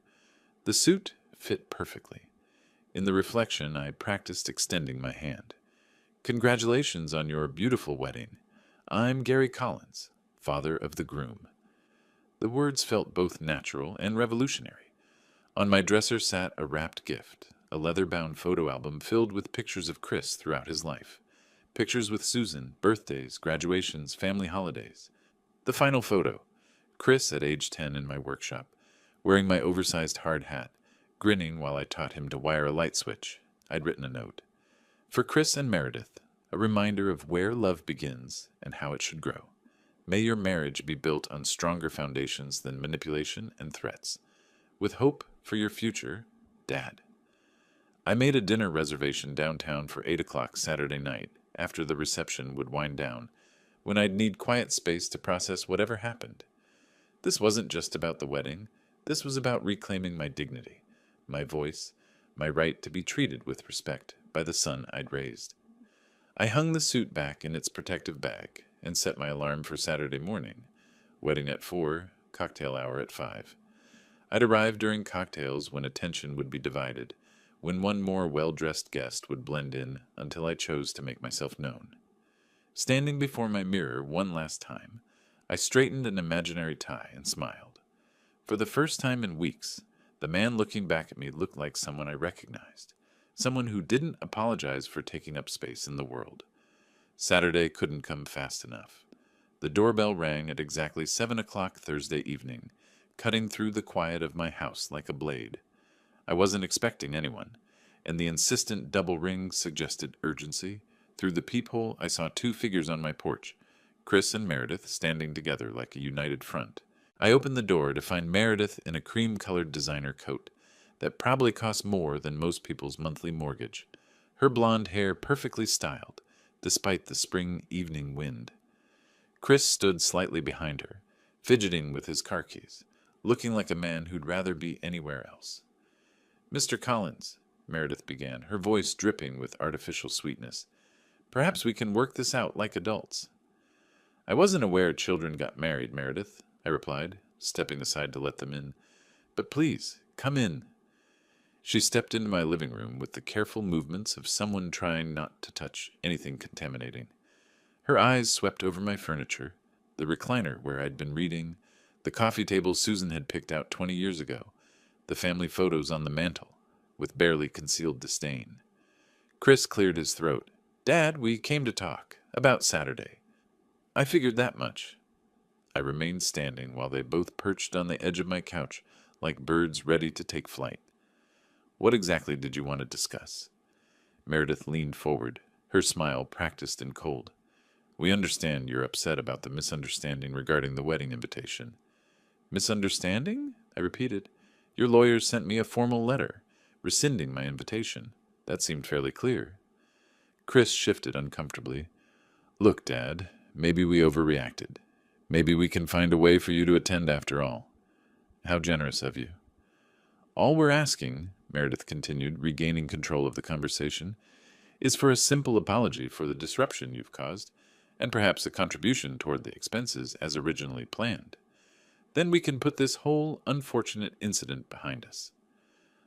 The suit fit perfectly. In the reflection, I practiced extending my hand. "Congratulations on your beautiful wedding. I'm Gary Collins, father of the groom." The words felt both natural and revolutionary. On my dresser sat a wrapped gift, a leather-bound photo album filled with pictures of Chris throughout his life. Pictures with Susan, birthdays, graduations, family holidays. The final photo, Chris at age 10 in my workshop, wearing my oversized hard hat, grinning while I taught him to wire a light switch. I'd written a note. For Chris and Meredith, a reminder of where love begins and how it should grow. May your marriage be built on stronger foundations than manipulation and threats. With hope for your future, Dad. I made a dinner reservation downtown for 8 o'clock Saturday night, after the reception would wind down, when I'd need quiet space to process whatever happened. This wasn't just about the wedding. This was about reclaiming my dignity, my voice, my right to be treated with respect by the son I'd raised. I hung the suit back in its protective bag and set my alarm for Saturday morning. Wedding at 4, cocktail hour at 5. I'd arrive during cocktails when attention would be divided, when one more well-dressed guest would blend in until I chose to make myself known. Standing before my mirror one last time, I straightened an imaginary tie and smiled. For the first time in weeks, the man looking back at me looked like someone I recognized, someone who didn't apologize for taking up space in the world. Saturday couldn't come fast enough. The doorbell rang at exactly 7 o'clock Thursday evening, cutting through the quiet of my house like a blade. I wasn't expecting anyone, and the insistent double ring suggested urgency. Through the peephole, I saw 2 figures on my porch, Chris and Meredith standing together like a united front. I opened the door to find Meredith in a cream-colored designer coat that probably cost more than most people's monthly mortgage, her blonde hair perfectly styled, despite the spring evening wind. Chris stood slightly behind her, fidgeting with his car keys, looking like a man who'd rather be anywhere else. "Mr. Collins," Meredith began, her voice dripping with artificial sweetness, "perhaps we can work this out like adults." "I wasn't aware children got married, Meredith," I replied, stepping aside to let them in. "But please, come in." She stepped into my living room with the careful movements of someone trying not to touch anything contaminating. Her eyes swept over my furniture, the recliner where I'd been reading, the coffee table Susan had picked out 20 years ago, the family photos on the mantel, with barely concealed disdain. Chris cleared his throat. "Dad, we came to talk. About Saturday." "I figured that much." I remained standing while they both perched on the edge of my couch like birds ready to take flight. "What exactly did you want to discuss?" Meredith leaned forward, her smile practiced and cold. "We understand you're upset about the misunderstanding regarding the wedding invitation." "Misunderstanding?" I repeated. "Your lawyers sent me a formal letter, rescinding my invitation. That seemed fairly clear." Chris shifted uncomfortably. "Look, Dad, maybe we overreacted. Maybe we can find a way for you to attend after all." "How generous of you." "All we're asking," Meredith continued, regaining control of the conversation, "is for a simple apology for the disruption you've caused, and perhaps a contribution toward the expenses as originally planned. Then we can put this whole unfortunate incident behind us."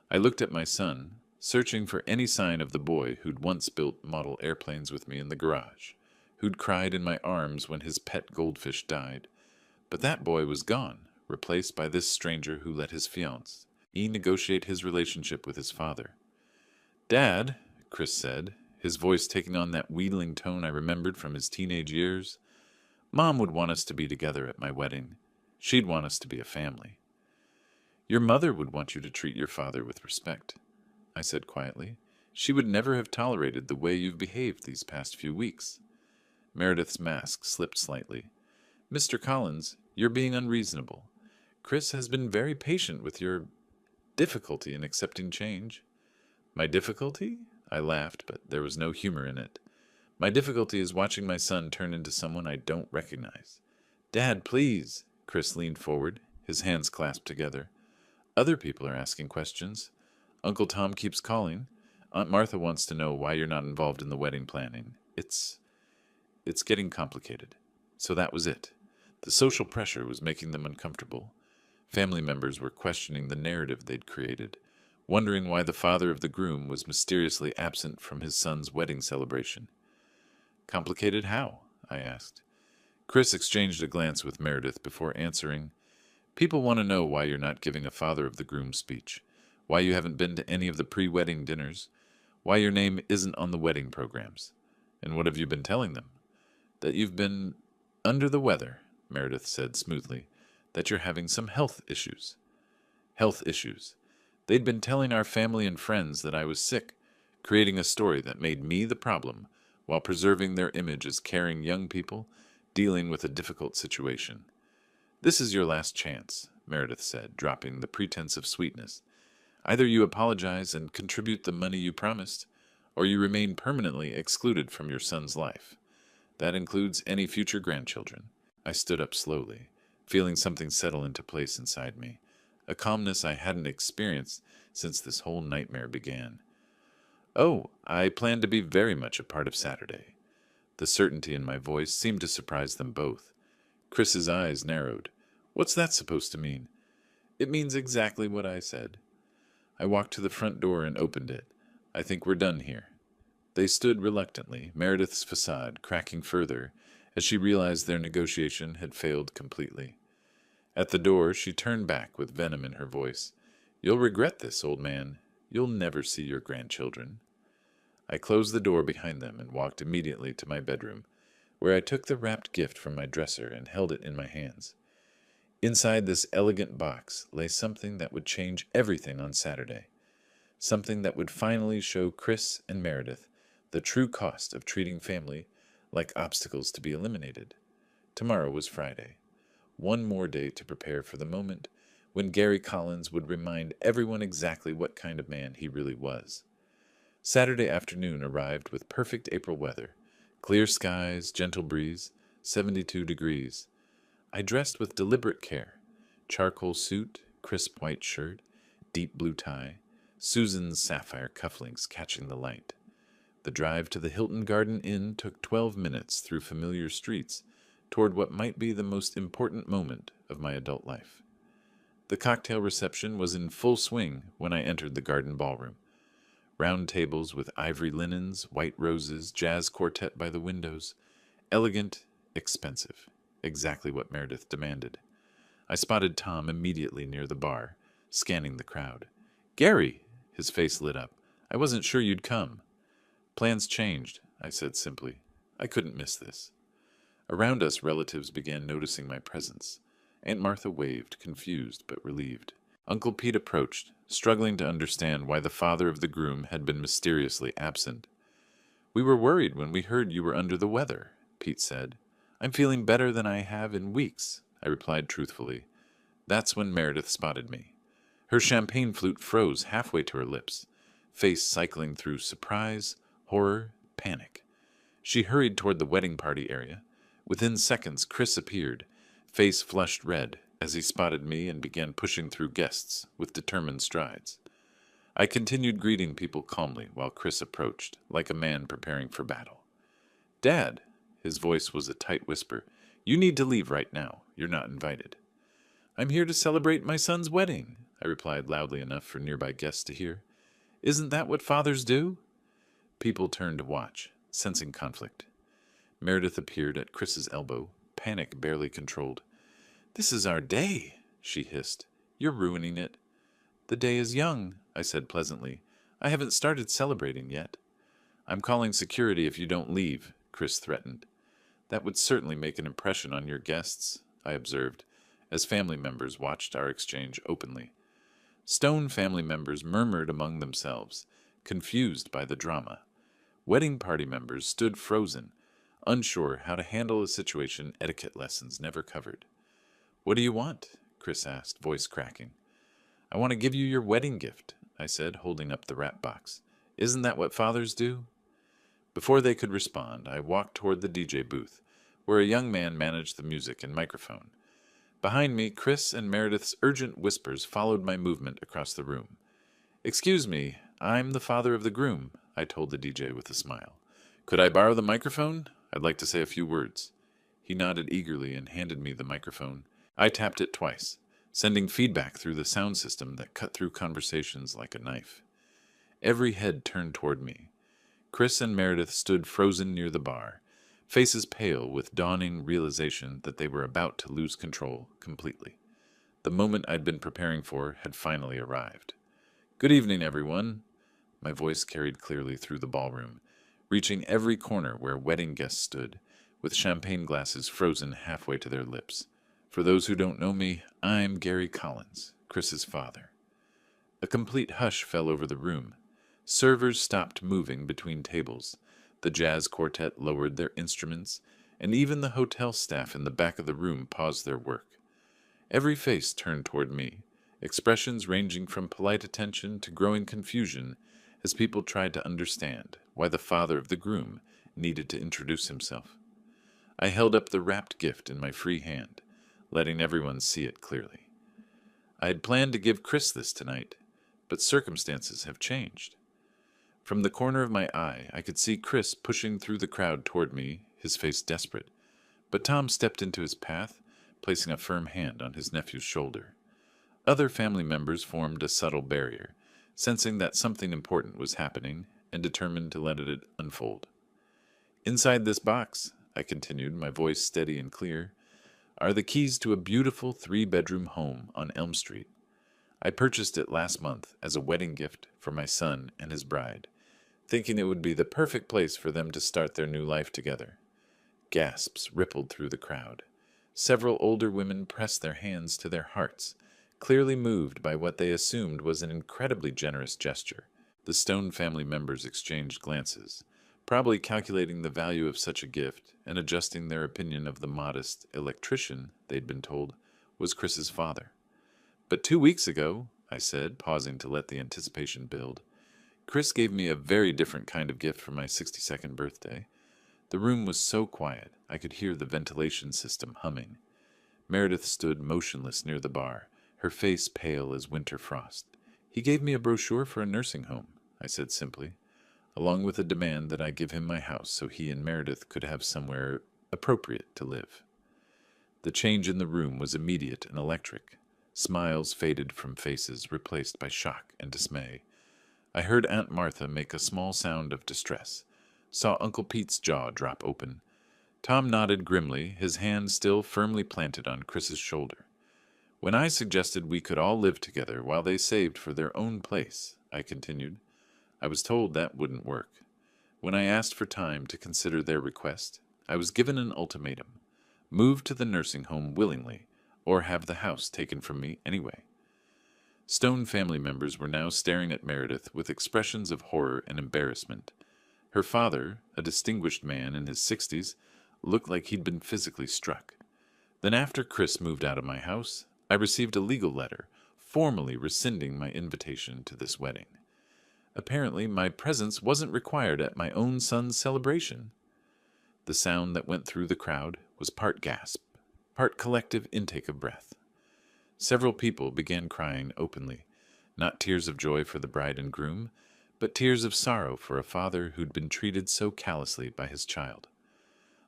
I looked at my son, searching for any sign of the boy who'd once built model airplanes with me in the garage, who'd cried in my arms when his pet goldfish died. But that boy was gone, replaced by this stranger who let his fiancée negotiate his relationship with his father. "Dad," Chris said, his voice taking on that wheedling tone I remembered from his teenage years, "Mom would want us to be together at my wedding. She'd want us to be a family." "Your mother would want you to treat your father with respect," I said quietly. "She would never have tolerated the way you've behaved these past few weeks." Meredith's mask slipped slightly. "Mr. Collins, you're being unreasonable. Chris has been very patient with your difficulty in accepting change." "My difficulty?" I laughed, but there was no humor in it. "My difficulty is watching my son turn into someone I don't recognize." "Dad, please." Chris leaned forward, his hands clasped together. "Other people are asking questions. Uncle Tom keeps calling. Aunt Martha wants to know why you're not involved in the wedding planning. It's getting complicated." So that was it. The social pressure was making them uncomfortable. Family members were questioning the narrative they'd created, wondering why the father of the groom was mysteriously absent from his son's wedding celebration. "Complicated how?" I asked. Chris exchanged a glance with Meredith before answering. People want to know why you're not giving a father of the groom speech, why you haven't been to any of the pre-wedding dinners, why your name isn't on the wedding programs. And what have you been telling them? That you've been under the weather, Meredith said smoothly, that you're having some health issues. Health issues. They'd been telling our family and friends that I was sick, creating a story that made me the problem, while preserving their image as caring young people dealing with a difficult situation. This is your last chance, Meredith said, dropping the pretense of sweetness. Either you apologize and contribute the money you promised, or you remain permanently excluded from your son's life. That includes any future grandchildren. I stood up slowly, feeling something settle into place inside me, a calmness I hadn't experienced since this whole nightmare began. Oh, I plan to be very much a part of Saturday. The certainty in my voice seemed to surprise them both. Chris's eyes narrowed. What's that supposed to mean? It means exactly what I said. I walked to the front door and opened it. I think we're done here. They stood reluctantly, Meredith's facade cracking further as she realized their negotiation had failed completely. At the door, she turned back with venom in her voice. You'll regret this, old man. You'll never see your grandchildren. I closed the door behind them and walked immediately to my bedroom, where I took the wrapped gift from my dresser and held it in my hands. Inside this elegant box lay something that would change everything on Saturday, something that would finally show Chris and Meredith the true cost of treating family like obstacles to be eliminated. Tomorrow was Friday. One more day to prepare for the moment when Gary Collins would remind everyone exactly what kind of man he really was. Saturday afternoon arrived with perfect April weather, clear skies, gentle breeze, 72 degrees. I dressed with deliberate care. Charcoal suit, crisp white shirt, deep blue tie, Susan's sapphire cufflinks catching the light. The drive to the Hilton Garden Inn took 12 minutes through familiar streets toward what might be the most important moment of my adult life. The cocktail reception was in full swing when I entered the garden ballroom. Round tables with ivory linens, white roses, jazz quartet by the windows. Elegant, expensive. Exactly what Meredith demanded. I spotted Tom immediately near the bar, scanning the crowd. Gary! His face lit up. I wasn't sure you'd come. Plans changed, I said simply. I couldn't miss this. Around us, relatives began noticing my presence. Aunt Martha waved, confused but relieved. Uncle Pete approached, struggling to understand why the father of the groom had been mysteriously absent. We were worried when we heard you were under the weather, Pete said. I'm feeling better than I have in weeks, I replied truthfully. That's when Meredith spotted me. Her champagne flute froze halfway to her lips, face cycling through surprise, horror, panic. She hurried toward the wedding party area. Within seconds, Chris appeared, face flushed red, as he spotted me and began pushing through guests with determined strides. I continued greeting people calmly while Chris approached, like a man preparing for battle. Dad, his voice was a tight whisper, you need to leave right now. You're not invited. I'm here to celebrate my son's wedding, I replied loudly enough for nearby guests to hear. Isn't that what fathers do? People turned to watch, sensing conflict. Meredith appeared at Chris's elbow, panic barely controlled. This is our day, she hissed. You're ruining it. The day is young, I said pleasantly. I haven't started celebrating yet. I'm calling security if you don't leave, Chris threatened. That would certainly make an impression on your guests, I observed, as family members watched our exchange openly. Stone family members murmured among themselves, confused by the drama. Wedding party members stood frozen, unsure how to handle a situation etiquette lessons never covered. What do you want? Chris asked, voice cracking. I want to give you your wedding gift, I said, holding up the wrap box. Isn't that what fathers do? Before they could respond, I walked toward the DJ booth, where a young man managed the music and microphone. Behind me, Chris and Meredith's urgent whispers followed my movement across the room. Excuse me, I'm the father of the groom, I told the DJ with a smile. Could I borrow the microphone? I'd like to say a few words. He nodded eagerly and handed me the microphone. I tapped it twice, sending feedback through the sound system that cut through conversations like a knife. Every head turned toward me. Chris and Meredith stood frozen near the bar, faces pale with dawning realization that they were about to lose control completely. The moment I'd been preparing for had finally arrived. "Good evening, everyone." My voice carried clearly through the ballroom, reaching every corner where wedding guests stood, with champagne glasses frozen halfway to their lips. For those who don't know me, I'm Gary Collins, Chris's father. A complete hush fell over the room. Servers stopped moving between tables. The jazz quartet lowered their instruments, and even the hotel staff in the back of the room paused their work. Every face turned toward me, expressions ranging from polite attention to growing confusion as people tried to understand why the father of the groom needed to introduce himself. I held up the wrapped gift in my free hand, letting everyone see it clearly. I had planned to give Chris this tonight, but circumstances have changed. From the corner of my eye, I could see Chris pushing through the crowd toward me, his face desperate. But Tom stepped into his path, placing a firm hand on his nephew's shoulder. Other family members formed a subtle barrier, sensing that something important was happening and determined to let it unfold. "Inside this box," I continued, my voice steady and clear, "are the keys to a beautiful 3-bedroom home on Elm Street. I purchased it last month as a wedding gift for my son and his bride, thinking it would be the perfect place for them to start their new life together." Gasps rippled through the crowd. Several older women pressed their hands to their hearts, clearly moved by what they assumed was an incredibly generous gesture. The Stone family members exchanged glances, probably calculating the value of such a gift and adjusting their opinion of the modest electrician they'd been told was Chris's father. "But 2 weeks ago," I said, pausing to let the anticipation build, "Chris gave me a very different kind of gift for my 62nd birthday. The room was so quiet, I could hear the ventilation system humming. Meredith stood motionless near the bar, her face pale as winter frost. He gave me a brochure for a nursing home," I said simply, "along with a demand that I give him my house so he and Meredith could have somewhere appropriate to live." The change in the room was immediate and electric. Smiles faded from faces, replaced by shock and dismay. I heard Aunt Martha make a small sound of distress, saw Uncle Pete's jaw drop open. Tom nodded grimly, his hand still firmly planted on Chris's shoulder. "When I suggested we could all live together while they saved for their own place," I continued, "I was told that wouldn't work. When I asked for time to consider their request, I was given an ultimatum: move to the nursing home willingly, or have the house taken from me anyway." Stone family members were now staring at Meredith with expressions of horror and embarrassment. Her father, a distinguished man in his 60s, looked like he'd been physically struck. Then after Chris moved out of my house, I received a legal letter, formally rescinding my invitation to this wedding. Apparently, my presence wasn't required at my own son's celebration. The sound that went through the crowd was part gasp, part collective intake of breath. Several people began crying openly, not tears of joy for the bride and groom, but tears of sorrow for a father who'd been treated so callously by his child.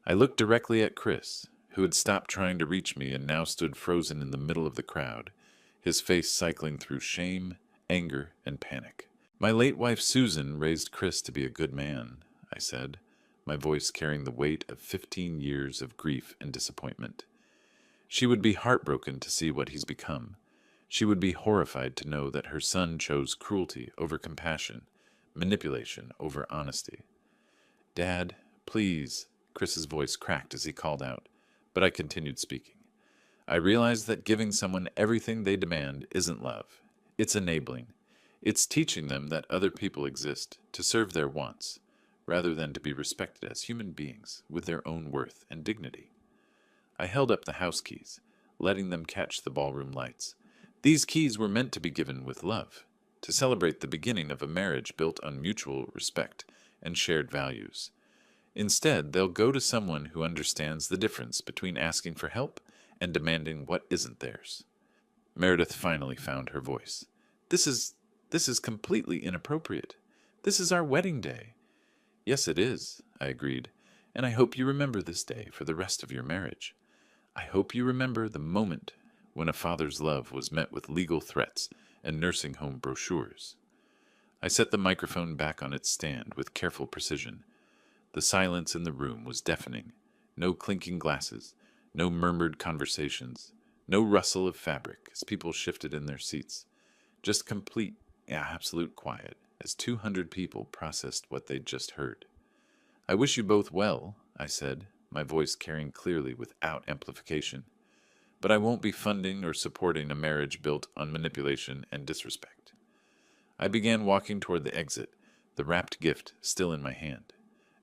I looked directly at Chris, who had stopped trying to reach me and now stood frozen in the middle of the crowd, his face cycling through shame, anger, and panic. "My late wife Susan raised Chris to be a good man," I said, my voice carrying the weight of 15 years of grief and disappointment. "She would be heartbroken to see what he's become. She would be horrified to know that her son chose cruelty over compassion, manipulation over honesty." "Dad, please," Chris's voice cracked as he called out, but I continued speaking. "I realize that giving someone everything they demand isn't love. It's enabling. It's teaching them that other people exist to serve their wants, rather than to be respected as human beings with their own worth and dignity." I held up the house keys, letting them catch the ballroom lights. These keys were meant to be given with love, to celebrate the beginning of a marriage built on mutual respect and shared values. Instead, they'll go to someone who understands the difference between asking for help and demanding what isn't theirs. Meredith finally found her voice. This is completely inappropriate. This is our wedding day." "Yes, it is," I agreed, "and I hope you remember this day for the rest of your marriage. I hope you remember the moment when a father's love was met with legal threats and nursing home brochures." I set the microphone back on its stand with careful precision. The silence in the room was deafening. No clinking glasses, no murmured conversations, No rustle of fabric as people shifted in their seats. Just complete, absolute quiet as 200 people processed what they'd just heard. I wish you both well, I said, my voice carrying clearly without amplification. But I won't be funding or supporting a marriage built on manipulation and disrespect. I began walking toward the exit, the wrapped gift still in my hand.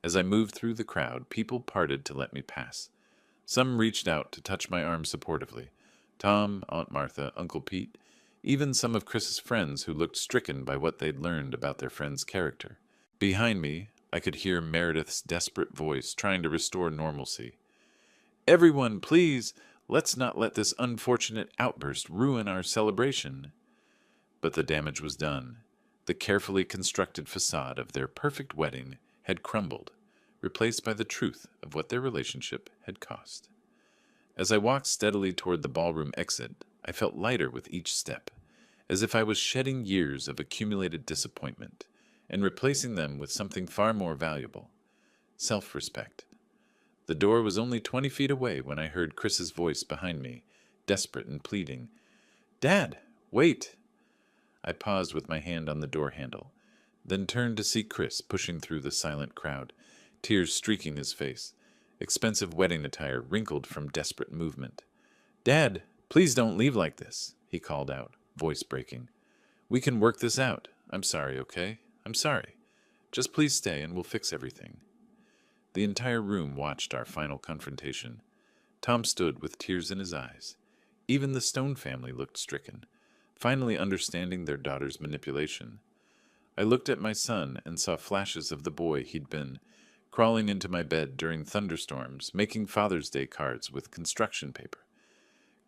As I moved through the crowd, people parted to let me pass. Some reached out to touch my arm supportively. Tom, Aunt Martha, Uncle Pete, even some of Chris's friends who looked stricken by what they'd learned about their friend's character. Behind me, I could hear Meredith's desperate voice trying to restore normalcy. "Everyone, please, let's not let this unfortunate outburst ruin our celebration." But the damage was done. The carefully constructed facade of their perfect wedding had crumbled, replaced by the truth of what their relationship had cost. As I walked steadily toward the ballroom exit, I felt lighter with each step, as if I was shedding years of accumulated disappointment and replacing them with something far more valuable: self-respect. The door was only 20 feet away when I heard Chris's voice behind me, desperate and pleading. "Dad, wait!" I paused with my hand on the door handle, then turned to see Chris pushing through the silent crowd, tears streaking his face, expensive wedding attire wrinkled from desperate movement. "Dad, please don't leave like this," he called out, voice breaking. "We can work this out. I'm sorry, okay? I'm sorry. Just please stay and we'll fix everything." The entire room watched our final confrontation. Tom stood with tears in his eyes. Even the Stone family looked stricken, finally understanding their daughter's manipulation. I looked at my son and saw flashes of the boy he'd been, crawling into my bed during thunderstorms, making Father's Day cards with construction paper.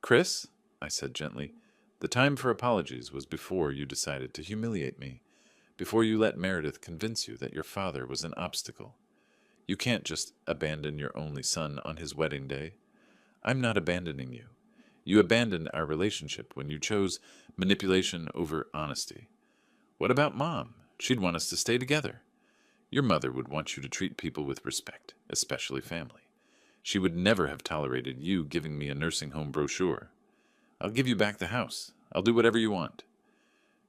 "Chris," I said gently, "the time for apologies was before you decided to humiliate me, before you let Meredith convince you that your father was an obstacle. You can't just abandon your only son on his wedding day. I'm not abandoning you. You abandoned our relationship when you chose manipulation over honesty. What about Mom? She'd want us to stay together. Your mother would want you to treat people with respect, especially family. She would never have tolerated you giving me a nursing home brochure. I'll give you back the house. I'll do whatever you want.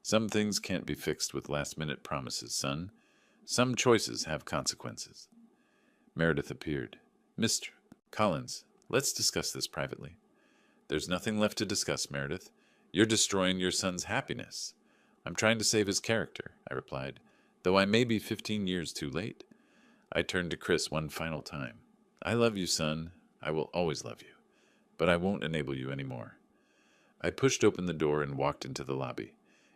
Some things can't be fixed with last-minute promises, son. Some choices have consequences." Meredith appeared. "Mr. Collins, let's discuss this privately." "There's nothing left to discuss, Meredith. You're destroying your son's happiness." "I'm trying to save his character," I replied, "though I may be 15 years too late." I turned to Chris one final time. "I love you, son. I will always love you. But I won't enable you anymore." I pushed open the door and walked into the lobby.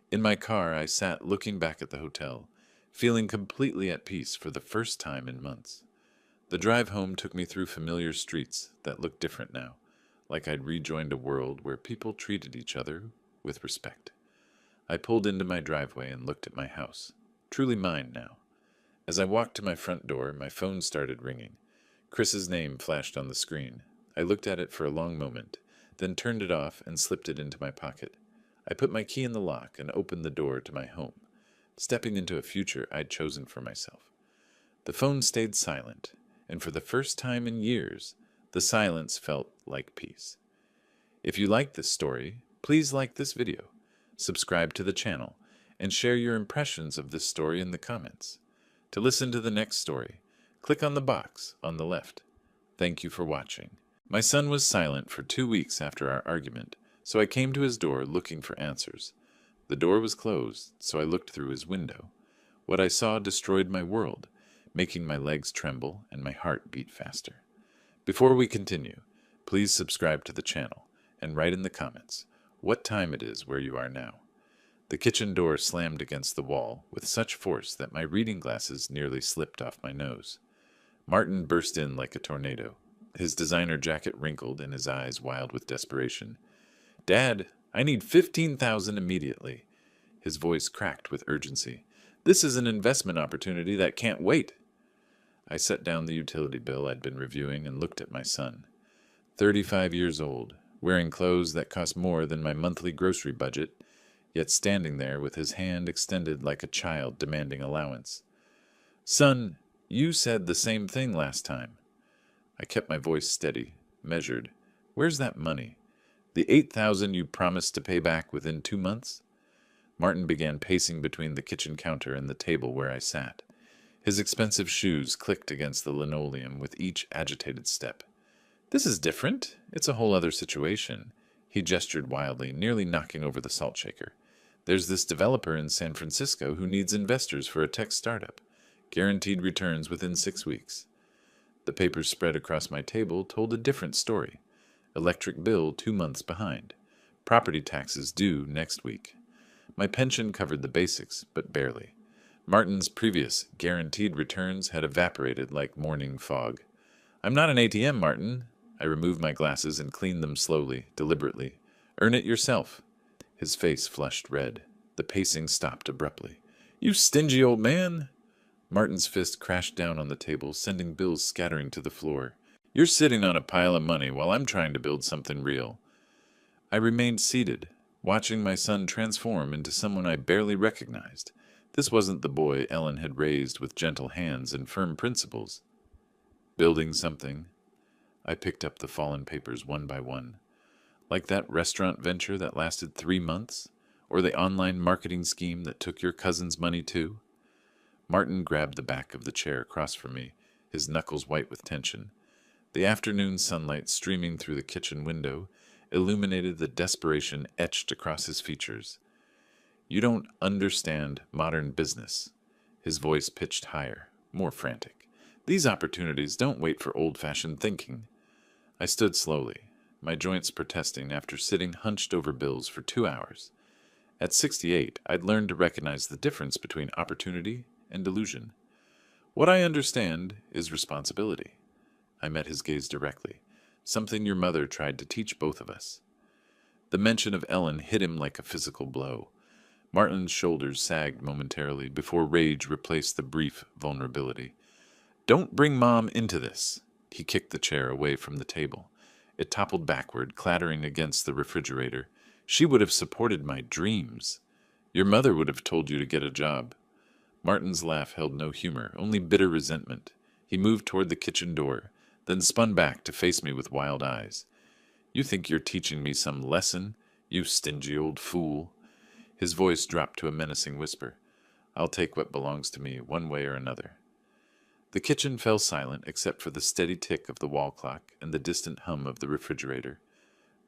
In my car, I sat looking back at the hotel, feeling completely at peace for the first time in months. The drive home took me through familiar streets that looked different now, like I'd rejoined a world where people treated each other with respect. I pulled into my driveway and looked at my house, truly mine now. As I walked to my front door, my phone started ringing. Chris's name flashed on the screen. I looked at it for a long moment, then turned it off and slipped it into my pocket. I put my key in the lock and opened the door to my home, stepping into a future I'd chosen for myself. The phone stayed silent, and for the first time in years, the silence felt like peace. If you liked this story, please like this video, subscribe to the channel, and share your impressions of this story in the comments. To listen to the next story, click on the box on the left. Thank you for watching. My son was silent for 2 weeks after our argument, so I came to his door looking for answers. The door was closed, so I looked through his window. What I saw destroyed my world, making my legs tremble and my heart beat faster. Before we continue, please subscribe to the channel and write in the comments what time it is where you are now. The kitchen door slammed against the wall with such force that my reading glasses nearly slipped off my nose. Martin burst in like a tornado, his designer jacket wrinkled and his eyes wild with desperation. "Dad, I need $15,000 immediately." His voice cracked with urgency. "This is an investment opportunity that can't wait." I set down the utility bill I'd been reviewing and looked at my son. 35 years old, wearing clothes that cost more than my monthly grocery budget, yet standing there with his hand extended like a child demanding allowance. "Son, you said the same thing last time." I kept my voice steady, measured. "Where's that money? The 8,000 you promised to pay back within 2 months? Martin began pacing between the kitchen counter and the table where I sat. His expensive shoes clicked against the linoleum with each agitated step. This is different. It's a whole other situation. He gestured wildly, nearly knocking over the salt shaker. There's this developer in San Francisco who needs investors for a tech startup. Guaranteed returns within 6 weeks. The papers spread across my table told a different story. Electric bill 2 months behind. Property taxes due next week. My pension covered the basics, but barely. Martin's previous guaranteed returns had evaporated like morning fog. I'm not an ATM, Martin. I removed my glasses and cleaned them slowly, deliberately. Earn it yourself. His face flushed red. The pacing stopped abruptly. You stingy old man! Martin's fist crashed down on the table, sending bills scattering to the floor. You're sitting on a pile of money while I'm trying to build something real. I remained seated, watching my son transform into someone I barely recognized. This wasn't the boy Ellen had raised with gentle hands and firm principles. Building something. I picked up the fallen papers one by one. Like that restaurant venture that lasted 3 months? Or the online marketing scheme that took your cousin's money too? Martin grabbed the back of the chair across from me, his knuckles white with tension. The afternoon sunlight streaming through the kitchen window illuminated the desperation etched across his features. You don't understand modern business. His voice pitched higher, more frantic. These opportunities don't wait for old-fashioned thinking. I stood slowly, my joints protesting after sitting hunched over bills for 2 hours. At 68, I'd learned to recognize the difference between opportunity and delusion. What I understand is responsibility. I met his gaze directly, something your mother tried to teach both of us. The mention of Ellen hit him like a physical blow. Martin's shoulders sagged momentarily before rage replaced the brief vulnerability. Don't bring Mom into this. He kicked the chair away from the table. It toppled backward, clattering against the refrigerator. She would have supported my dreams. Your mother would have told you to get a job. Martin's laugh held no humor, only bitter resentment. He moved toward the kitchen door, then spun back to face me with wild eyes. You think you're teaching me some lesson, you stingy old fool? His voice dropped to a menacing whisper. I'll take what belongs to me, one way or another. The kitchen fell silent except for the steady tick of the wall clock and the distant hum of the refrigerator.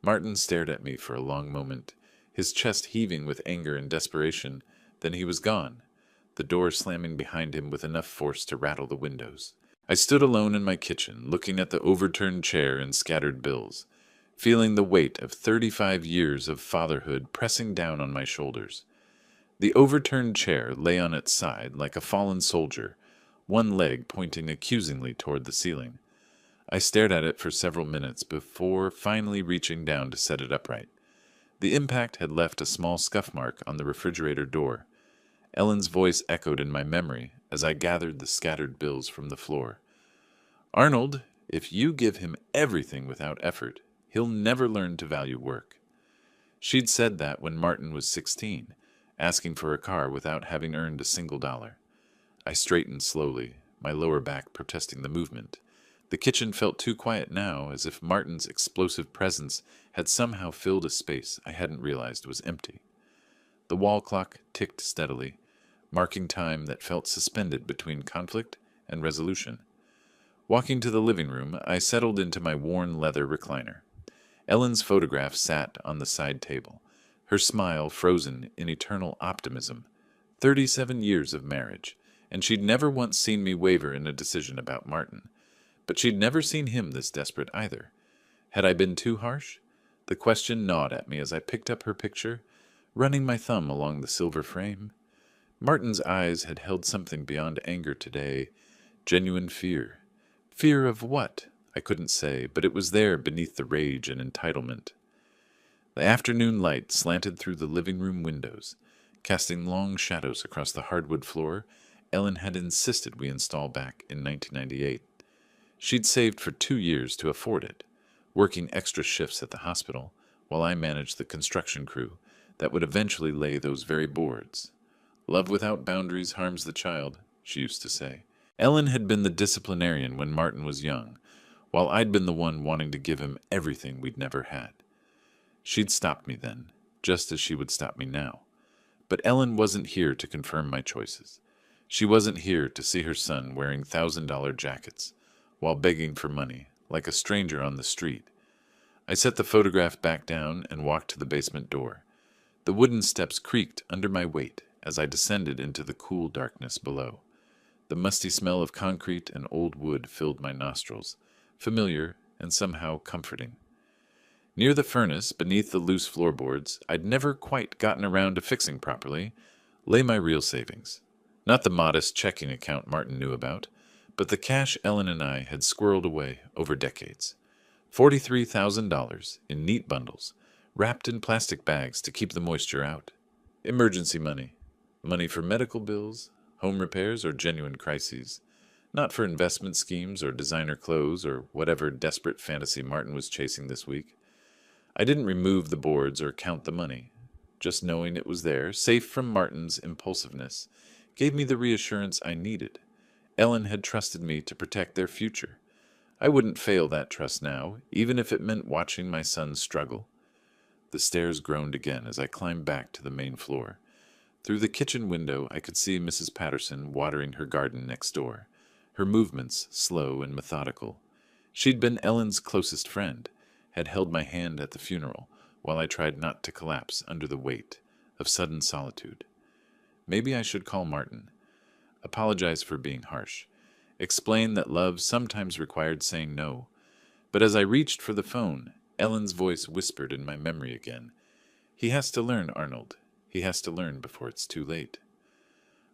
Martin stared at me for a long moment, his chest heaving with anger and desperation. Then he was gone, the door slamming behind him with enough force to rattle the windows. I stood alone in my kitchen, looking at the overturned chair and scattered bills, feeling the weight of 35 years of fatherhood pressing down on my shoulders. The overturned chair lay on its side like a fallen soldier, one leg pointing accusingly toward the ceiling. I stared at it for several minutes before finally reaching down to set it upright. The impact had left a small scuff mark on the refrigerator door. Ellen's voice echoed in my memory as I gathered the scattered bills from the floor. Arnold, if you give him everything without effort, he'll never learn to value work. She'd said that when Martin was 16, asking for a car without having earned a single dollar. I straightened slowly, my lower back protesting the movement. The kitchen felt too quiet now, as if Martin's explosive presence had somehow filled a space I hadn't realized was empty. The wall clock ticked steadily, marking time that felt suspended between conflict and resolution. Walking to the living room, I settled into my worn leather recliner. Ellen's photograph sat on the side table, her smile frozen in eternal optimism. 37 years of marriage, and she'd never once seen me waver in a decision about Martin. But she'd never seen him this desperate either. Had I been too harsh? The question gnawed at me as I picked up her picture, running my thumb along the silver frame. Martin's eyes had held something beyond anger today, genuine fear. Fear of what? I couldn't say, but it was there beneath the rage and entitlement. The afternoon light slanted through the living room windows, casting long shadows across the hardwood floor Ellen had insisted we install back in 1998. She'd saved for 2 years to afford it, working extra shifts at the hospital while I managed the construction crew that would eventually lay those very boards. Love without boundaries harms the child, she used to say. Ellen had been the disciplinarian when Martin was young, while I'd been the one wanting to give him everything we'd never had. She'd stopped me then, just as she would stop me now. But Ellen wasn't here to confirm my choices. She wasn't here to see her son wearing $1,000 jackets while begging for money, like a stranger on the street. I set the photograph back down and walked to the basement door. The wooden steps creaked under my weight as I descended into the cool darkness below. The musty smell of concrete and old wood filled my nostrils, familiar and somehow comforting. Near the furnace, beneath the loose floorboards I'd never quite gotten around to fixing properly, lay my real savings. Not the modest checking account Martin knew about, but the cash Ellen and I had squirreled away over decades. $43,000 in neat bundles, wrapped in plastic bags to keep the moisture out. Emergency money. Money for medical bills, home repairs, or genuine crises. Not for investment schemes or designer clothes or whatever desperate fantasy Martin was chasing this week. I didn't remove the boards or count the money. Just knowing it was there, safe from Martin's impulsiveness, gave me the reassurance I needed. Ellen had trusted me to protect their future. I wouldn't fail that trust now, even if it meant watching my son struggle. The stairs groaned again as I climbed back to the main floor. Through the kitchen window I could see Mrs. Patterson watering her garden next door, her movements slow and methodical. She'd been Ellen's closest friend, had held my hand at the funeral, while I tried not to collapse under the weight of sudden solitude. Maybe I should call Martin, apologize for being harsh, explain that love sometimes required saying no. But as I reached for the phone, Ellen's voice whispered in my memory again. He has to learn, Arnold. He has to learn before it's too late.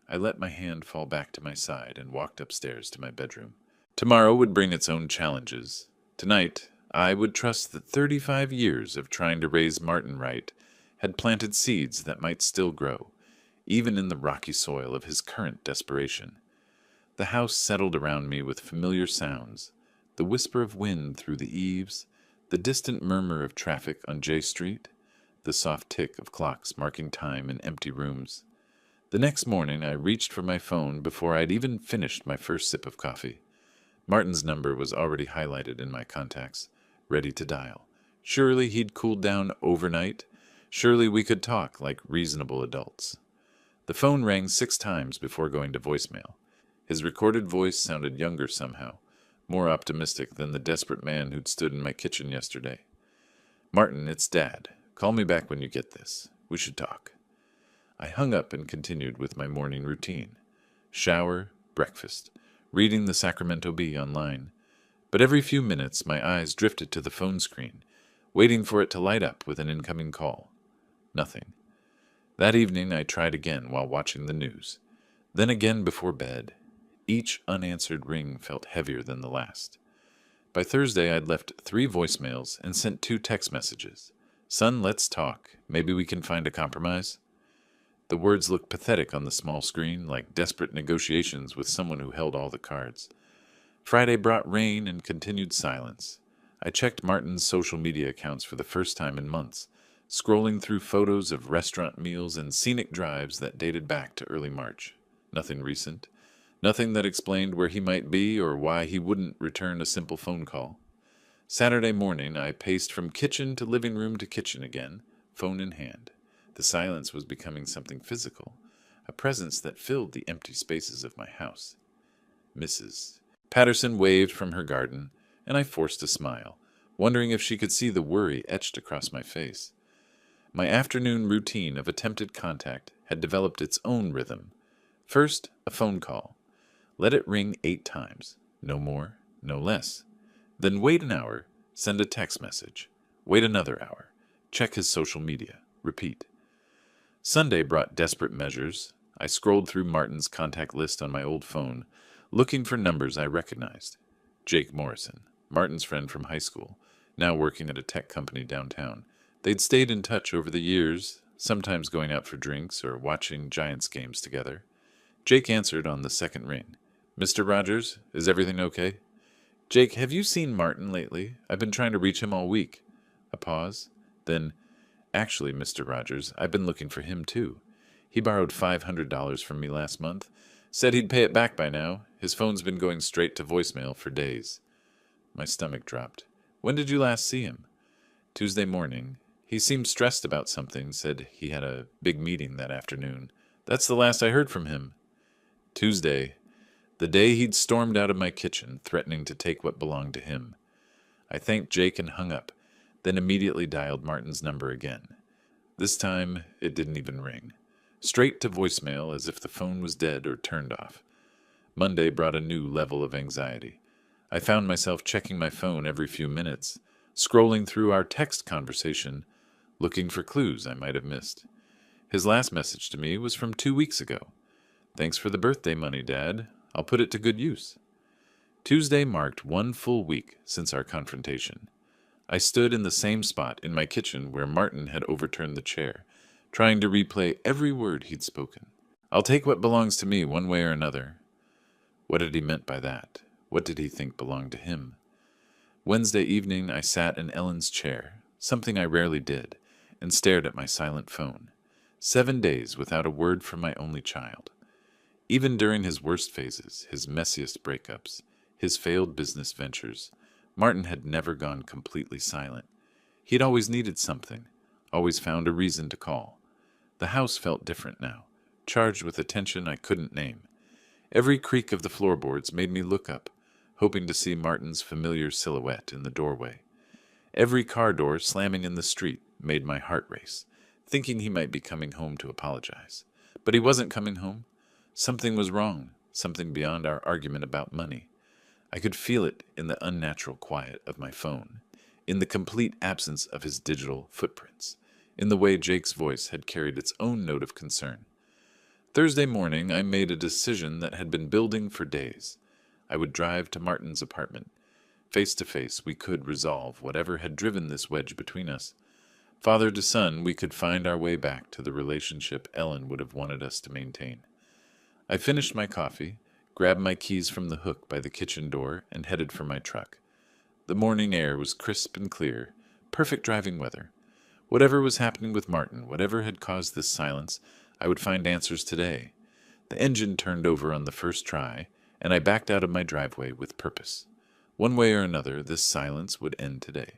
I let my hand fall back to my side and walked upstairs to my bedroom. Tomorrow would bring its own challenges. Tonight, I would trust that 35 years of trying to raise Martin right had planted seeds that might still grow, even in the rocky soil of his current desperation. The house settled around me with familiar sounds, the whisper of wind through the eaves, the distant murmur of traffic on J Street, the soft tick of clocks marking time in empty rooms. The next morning I reached for my phone before I'd even finished my first sip of coffee. Martin's number was already highlighted in my contacts, ready to dial. Surely he'd cooled down overnight. Surely we could talk like reasonable adults. The phone rang 6 times before going to voicemail. His recorded voice sounded younger somehow, more optimistic than the desperate man who'd stood in my kitchen yesterday. Martin, it's Dad. Call me back when you get this. We should talk. I hung up and continued with my morning routine. Shower, breakfast, reading the Sacramento Bee online. But every few minutes my eyes drifted to the phone screen, waiting for it to light up with an incoming call. Nothing. That evening I tried again while watching the news. Then again before bed. Each unanswered ring felt heavier than the last. By Thursday I'd left 3 voicemails and sent 2 text messages. Son, let's talk. Maybe we can find a compromise. The words looked pathetic on the small screen, like desperate negotiations with someone who held all the cards. Friday brought rain and continued silence. I checked Martin's social media accounts for the first time in months, scrolling through photos of restaurant meals and scenic drives that dated back to early March. Nothing recent. Nothing that explained where he might be or why he wouldn't return a simple phone call. Saturday morning, I paced from kitchen to living room to kitchen again, phone in hand. The silence was becoming something physical, a presence that filled the empty spaces of my house. Mrs. Patterson waved from her garden, and I forced a smile, wondering if she could see the worry etched across my face. My afternoon routine of attempted contact had developed its own rhythm. First, a phone call. Let it ring 8 times, no more, no less. Then wait an hour, send a text message. Wait another hour, check his social media, repeat. Sunday brought desperate measures. I scrolled through Martin's contact list on my old phone, looking for numbers I recognized. Jake Morrison, Martin's friend from high school, now working at a tech company downtown. They'd stayed in touch over the years, sometimes going out for drinks or watching Giants games together. Jake answered on the second ring. Mr. Rogers, is everything okay? Jake, have you seen Martin lately? I've been trying to reach him all week. A pause. Then, actually, Mr. Rogers, I've been looking for him too. He borrowed $500 from me last month. Said he'd pay it back by now. His phone's been going straight to voicemail for days. My stomach dropped. When did you last see him? Tuesday morning. He seemed stressed about something, said he had a big meeting that afternoon. That's the last I heard from him. Tuesday, the day he'd stormed out of my kitchen, threatening to take what belonged to him. I thanked Jake and hung up, then immediately dialed Martin's number again. This time, it didn't even ring. Straight to voicemail, as if the phone was dead or turned off. Monday brought a new level of anxiety. I found myself checking my phone every few minutes, scrolling through our text conversation, looking for clues I might have missed. His last message to me was from 2 weeks ago. Thanks for the birthday money, Dad. I'll put it to good use. Tuesday marked 1 full week since our confrontation. I stood in the same spot in my kitchen where Martin had overturned the chair, trying to replay every word he'd spoken. I'll take what belongs to me one way or another. What had he meant by that? What did he think belonged to him? Wednesday evening, I sat in Ellen's chair, something I rarely did, and stared at my silent phone. 7 days without a word from my only child. Even during his worst phases, his messiest breakups, his failed business ventures, Martin had never gone completely silent. He'd always needed something, always found a reason to call. The house felt different now, charged with attention I couldn't name. Every creak of the floorboards made me look up, hoping to see Martin's familiar silhouette in the doorway. Every car door slamming in the street made my heart race, thinking he might be coming home to apologize. But he wasn't coming home. Something was wrong, something beyond our argument about money. I could feel it in the unnatural quiet of my phone, in the complete absence of his digital footprints, in the way Jake's voice had carried its own note of concern. Thursday morning, I made a decision that had been building for days. I would drive to Martin's apartment. Face to face, we could resolve whatever had driven this wedge between us. Father to son, we could find our way back to the relationship Ellen would have wanted us to maintain. I finished my coffee, grabbed my keys from the hook by the kitchen door, and headed for my truck. The morning air was crisp and clear, perfect driving weather. Whatever was happening with Martin, whatever had caused this silence, I would find answers today. The engine turned over on the first try, and I backed out of my driveway with purpose. One way or another, this silence would end today.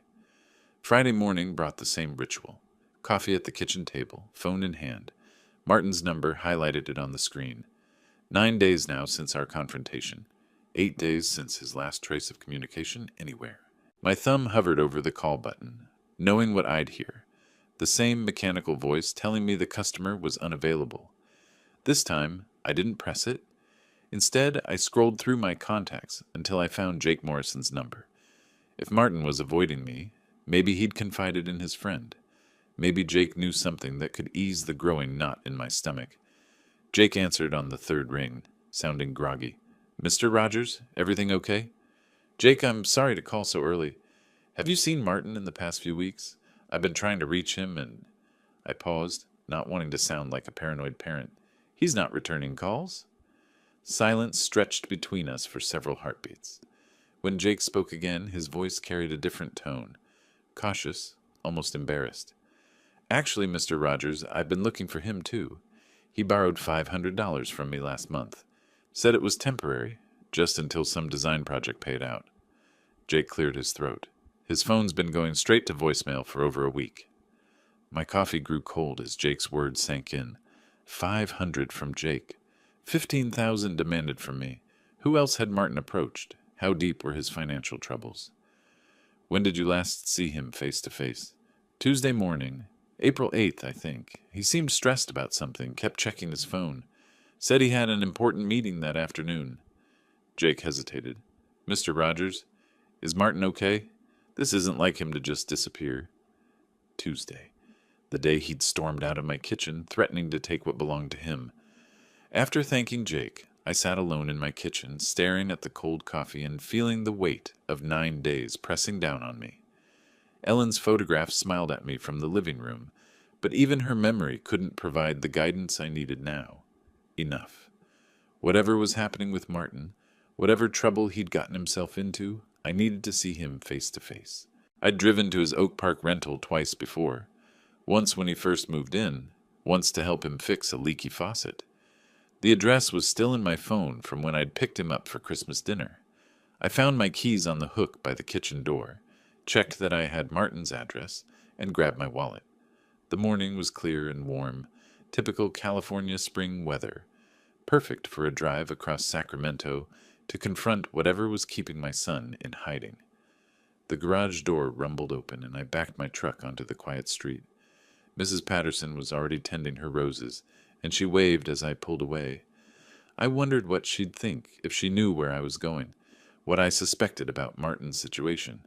Friday morning brought the same ritual. Coffee at the kitchen table, phone in hand. Martin's number highlighted it on the screen. 9 days now since our confrontation. 8 days since his last trace of communication anywhere. My thumb hovered over the call button, knowing what I'd hear. The same mechanical voice telling me the customer was unavailable. This time, I didn't press it. Instead, I scrolled through my contacts until I found Jake Morrison's number. If Martin was avoiding me, maybe he'd confided in his friend. Maybe Jake knew something that could ease the growing knot in my stomach. Jake answered on the third ring, sounding groggy. "Mr. Rogers, everything okay?" "Jake, I'm sorry to call so early. Have you seen Martin in the past few weeks? I've been trying to reach him and—" I paused, not wanting to sound like a paranoid parent. "He's not returning calls." Silence stretched between us for several heartbeats. When Jake spoke again, his voice carried a different tone. Cautious, almost embarrassed. "Actually, Mr. Rogers, I've been looking for him too. He borrowed $500 from me last month. Said it was temporary, just until some design project paid out." Jake cleared his throat. His phone's been going straight to voicemail for over a week. My coffee grew cold as Jake's words sank in. 500 from Jake. 15,000 demanded from me. Who else had Martin approached? How deep were his financial troubles? "When did you last see him face to face?" "Tuesday morning. April 8th, I think. He seemed stressed about something, kept checking his phone. Said he had an important meeting that afternoon." Jake hesitated. "Mr. Rogers, is Martin okay? This isn't like him to just disappear." Tuesday. The day he'd stormed out of my kitchen, threatening to take what belonged to him. After thanking Jake, I sat alone in my kitchen, staring at the cold coffee and feeling the weight of 9 days pressing down on me. Ellen's photograph smiled at me from the living room, but even her memory couldn't provide the guidance I needed now. Enough. Whatever was happening with Martin, whatever trouble he'd gotten himself into, I needed to see him face to face. I'd driven to his Oak Park rental twice before. Once when he first moved in, once to help him fix a leaky faucet. The address was still in my phone from when I'd picked him up for Christmas dinner. I found my keys on the hook by the kitchen door, checked that I had Martin's address, and grabbed my wallet. The morning was clear and warm, typical California spring weather, perfect for a drive across Sacramento to confront whatever was keeping my son in hiding. The garage door rumbled open, and I backed my truck onto the quiet street. Mrs. Patterson was already tending her roses, and she waved as I pulled away. I wondered what she'd think if she knew where I was going, what I suspected about Martin's situation.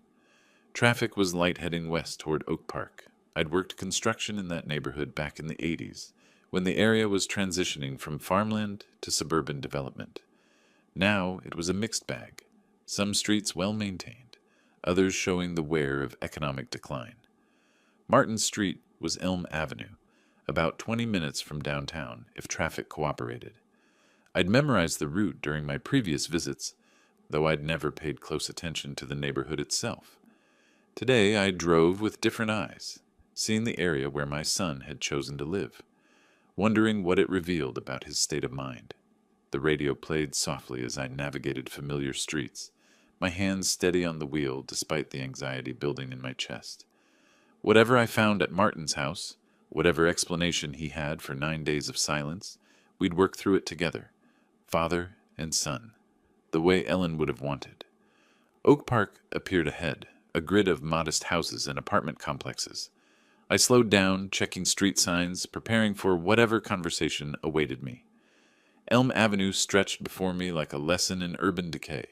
Traffic was light heading west toward Oak Park. I'd worked construction in that neighborhood back in the 80s, when the area was transitioning from farmland to suburban development. Now it was a mixed bag, some streets well maintained, others showing the wear of economic decline. Martin Street was Elm Avenue, about 20 minutes from downtown if traffic cooperated. I'd memorized the route during my previous visits, though I'd never paid close attention to the neighborhood itself. Today I drove with different eyes, seeing the area where my son had chosen to live, wondering what it revealed about his state of mind. The radio played softly as I navigated familiar streets, my hands steady on the wheel despite the anxiety building in my chest. Whatever I found at Martin's house, whatever explanation he had for 9 days of silence, we'd work through it together, father and son, the way Ellen would have wanted. Oak Park appeared ahead, a grid of modest houses and apartment complexes. I slowed down, checking street signs, preparing for whatever conversation awaited me. Elm Avenue stretched before me like a lesson in urban decay.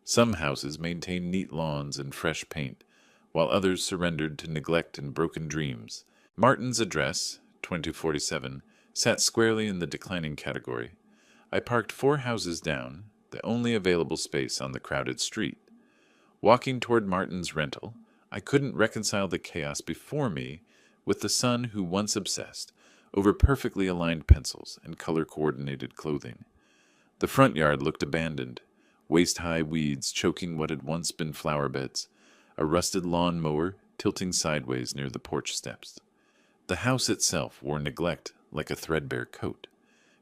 Some houses maintained neat lawns and fresh paint, while others surrendered to neglect and broken dreams. Martin's address, 2247, sat squarely in the declining category. I parked 4 houses down, the only available space on the crowded street. Walking toward Martin's rental, I couldn't reconcile the chaos before me with the son who once obsessed over perfectly aligned pencils and color-coordinated clothing. The front yard looked abandoned, waist-high weeds choking what had once been flower beds, a rusted lawn mower tilting sideways near the porch steps. The house itself wore neglect like a threadbare coat.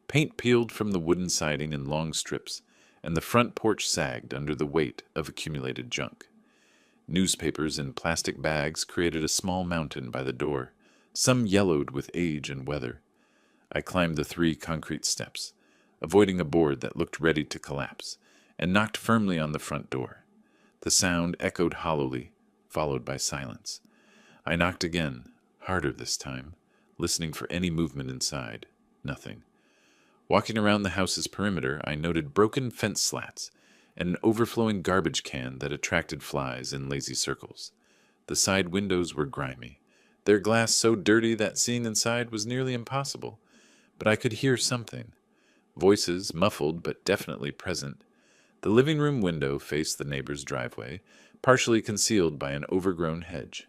Paint peeled from the wooden siding in long strips, and the front porch sagged under the weight of accumulated junk. Newspapers in plastic bags created a small mountain by the door, some yellowed with age and weather. I climbed the 3 concrete steps, avoiding a board that looked ready to collapse, and knocked firmly on the front door. The sound echoed hollowly, followed by silence. I knocked again, harder this time, listening for any movement inside. Nothing. Walking around the house's perimeter, I noted broken fence slats and an overflowing garbage can that attracted flies in lazy circles. The side windows were grimy, their glass so dirty that seeing inside was nearly impossible, but I could hear something. Voices, muffled but definitely present. The living room window faced the neighbor's driveway, partially concealed by an overgrown hedge.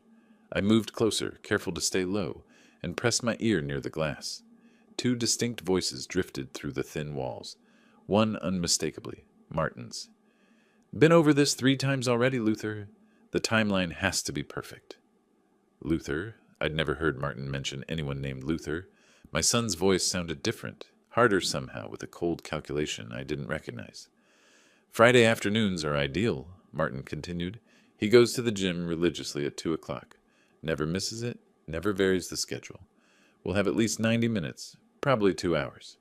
I moved closer, careful to stay low, and pressed my ear near the glass. 2 distinct voices drifted through the thin walls, one unmistakably Martin's. "Been over this 3 times already, Luther. The timeline has to be perfect." Luther? I'd never heard Martin mention anyone named Luther. My son's voice sounded different, harder somehow, with a cold calculation I didn't recognize. "Friday afternoons are ideal," Martin continued. "He goes to the gym religiously at 2 o'clock. Never misses it, never varies the schedule. We'll have at least 90 minutes, probably 2 hours."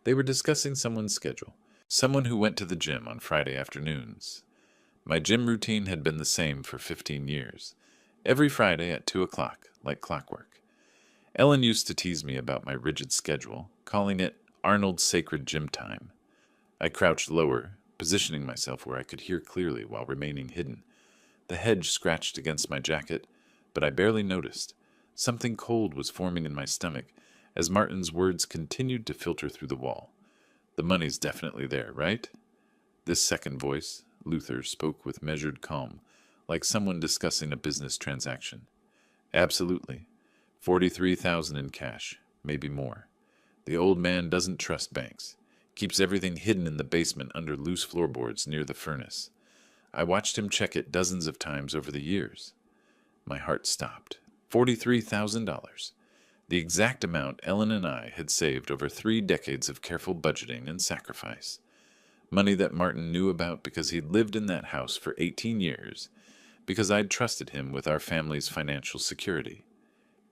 They were discussing someone's schedule, someone who went to the gym on Friday afternoons. My gym routine had been the same for 15 years. Every Friday at 2 o'clock, like clockwork. Ellen used to tease me about my rigid schedule, calling it Arnold's sacred gym time. I crouched lower, positioning myself where I could hear clearly while remaining hidden. The hedge scratched against my jacket, but I barely noticed. Something cold was forming in my stomach as Martin's words continued to filter through the wall. "The money's definitely there, right?" This second voice, Luther, spoke with measured calm, like someone discussing a business transaction. "Absolutely. 43,000 in cash, maybe more. The old man doesn't trust banks. Keeps everything hidden in the basement under loose floorboards near the furnace. I watched him check it dozens of times over the years." My heart stopped. $43,000. The exact amount Ellen and I had saved over 3 decades of careful budgeting and sacrifice. Money that Martin knew about because he'd lived in that house for 18 years, because I'd trusted him with our family's financial security.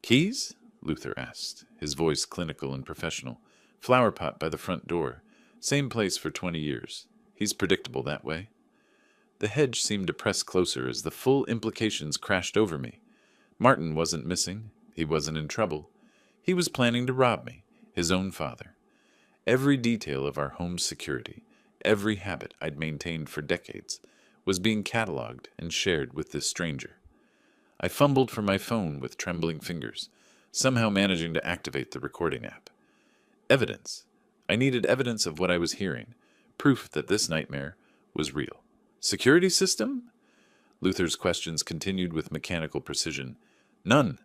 Keys? Luther asked, his voice clinical and professional. Flower pot by the front door. Same place for 20 years. He's predictable that way. The hedge seemed to press closer as the full implications crashed over me. Martin wasn't missing. He wasn't in trouble. He was planning to rob me, his own father. Every detail of our home's security, every habit I'd maintained for decades, was being catalogued and shared with this stranger. I fumbled for my phone with trembling fingers, somehow managing to activate the recording app. Evidence. I needed evidence of what I was hearing, proof that this nightmare was real. Security system? Luther's questions continued with mechanical precision. None.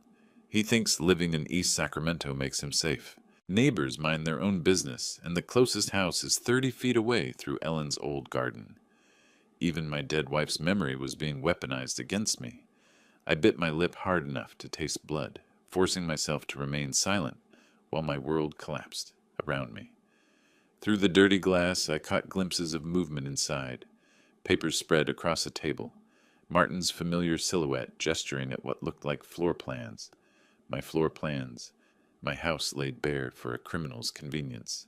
He thinks living in East Sacramento makes him safe. Neighbors mind their own business, and the closest house is 30 feet away through Ellen's old garden. Even my dead wife's memory was being weaponized against me. I bit my lip hard enough to taste blood, forcing myself to remain silent while my world collapsed around me. Through the dirty glass, I caught glimpses of movement inside. Papers spread across a table. Martin's familiar silhouette gesturing at what looked like floor plans. My floor plans. My house laid bare for a criminal's convenience.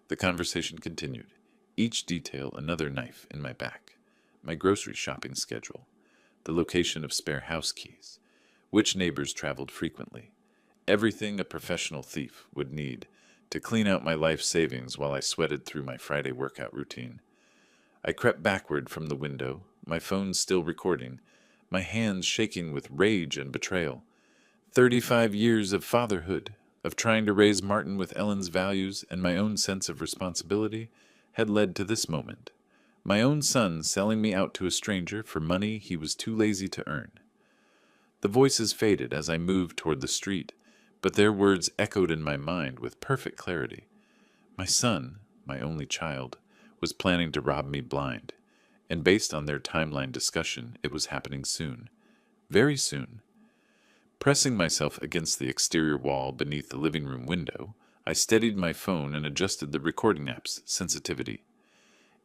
The conversation continued, each detail another knife in my back. My grocery shopping schedule. The location of spare house keys. Which neighbors traveled frequently. Everything a professional thief would need to clean out my life savings while I sweated through my Friday workout routine. I crept backward from the window, my phone still recording, my hands shaking with rage and betrayal. 35 years of fatherhood, of trying to raise Martin with Ellen's values and my own sense of responsibility, had led to this moment. My own son selling me out to a stranger for money he was too lazy to earn. The voices faded as I moved toward the street, but their words echoed in my mind with perfect clarity. My son, my only child, was planning to rob me blind, and based on their timeline discussion, it was happening soon. Very soon. Pressing myself against the exterior wall beneath the living room window, I steadied my phone and adjusted the recording app's sensitivity.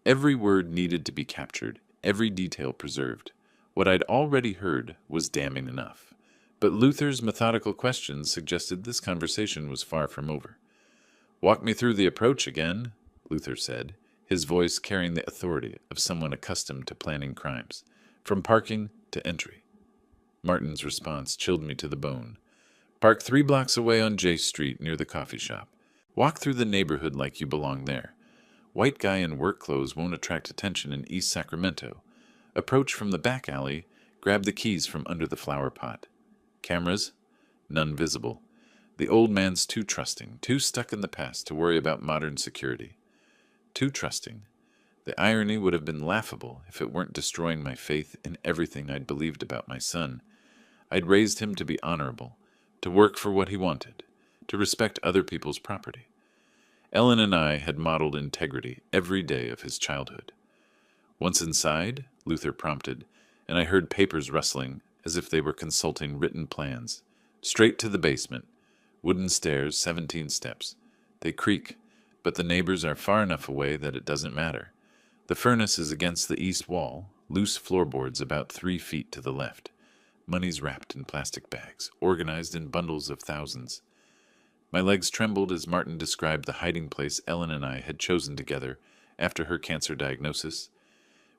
Every word needed to be captured, every detail preserved. What I'd already heard was damning enough. But Luther's methodical questions suggested this conversation was far from over. Walk me through the approach again, Luther said, his voice carrying the authority of someone accustomed to planning crimes, from parking to entry. Martin's response chilled me to the bone. Park 3 blocks away on J Street near the coffee shop. Walk through the neighborhood like you belong there. White guy in work clothes won't attract attention in East Sacramento. Approach from the back alley, grab the keys from under the flower pot. Cameras? None visible. The old man's too trusting, too stuck in the past to worry about modern security. Too trusting. The irony would have been laughable if it weren't destroying my faith in everything I'd believed about my son. I'd raised him to be honorable, to work for what he wanted, to respect other people's property. Ellen and I had modeled integrity every day of his childhood. Once inside, Luther prompted, and I heard papers rustling as if they were consulting written plans. Straight to the basement. Wooden stairs, 17 steps. They creak, but the neighbors are far enough away that it doesn't matter. The furnace is against the east wall, loose floorboards about 3 feet to the left. Money's wrapped in plastic bags, organized in bundles of thousands. My legs trembled as Martin described the hiding place Ellen and I had chosen together after her cancer diagnosis.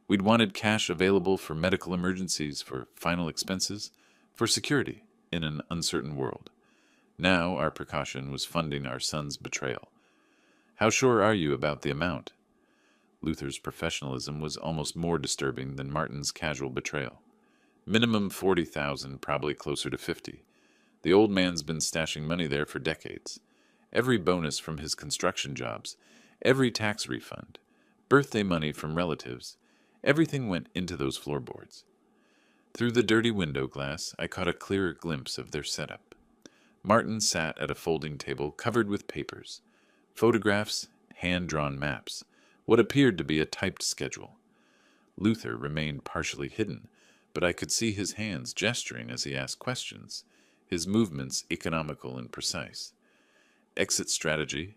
We'd wanted cash available for medical emergencies, for final expenses, for security in an uncertain world. Now our precaution was funding our son's betrayal. How sure are you about the amount? Luther's professionalism was almost more disturbing than Martin's casual betrayal. Minimum 40,000, probably closer to 50. The old man's been stashing money there for decades. Every bonus from his construction jobs, every tax refund, birthday money from relatives, everything went into those floorboards. Through the dirty window glass, I caught a clearer glimpse of their setup. Martin sat at a folding table covered with papers, photographs, hand-drawn maps, what appeared to be a typed schedule. Luther remained partially hidden, but I could see his hands gesturing as he asked questions, his movements economical and precise. Exit strategy.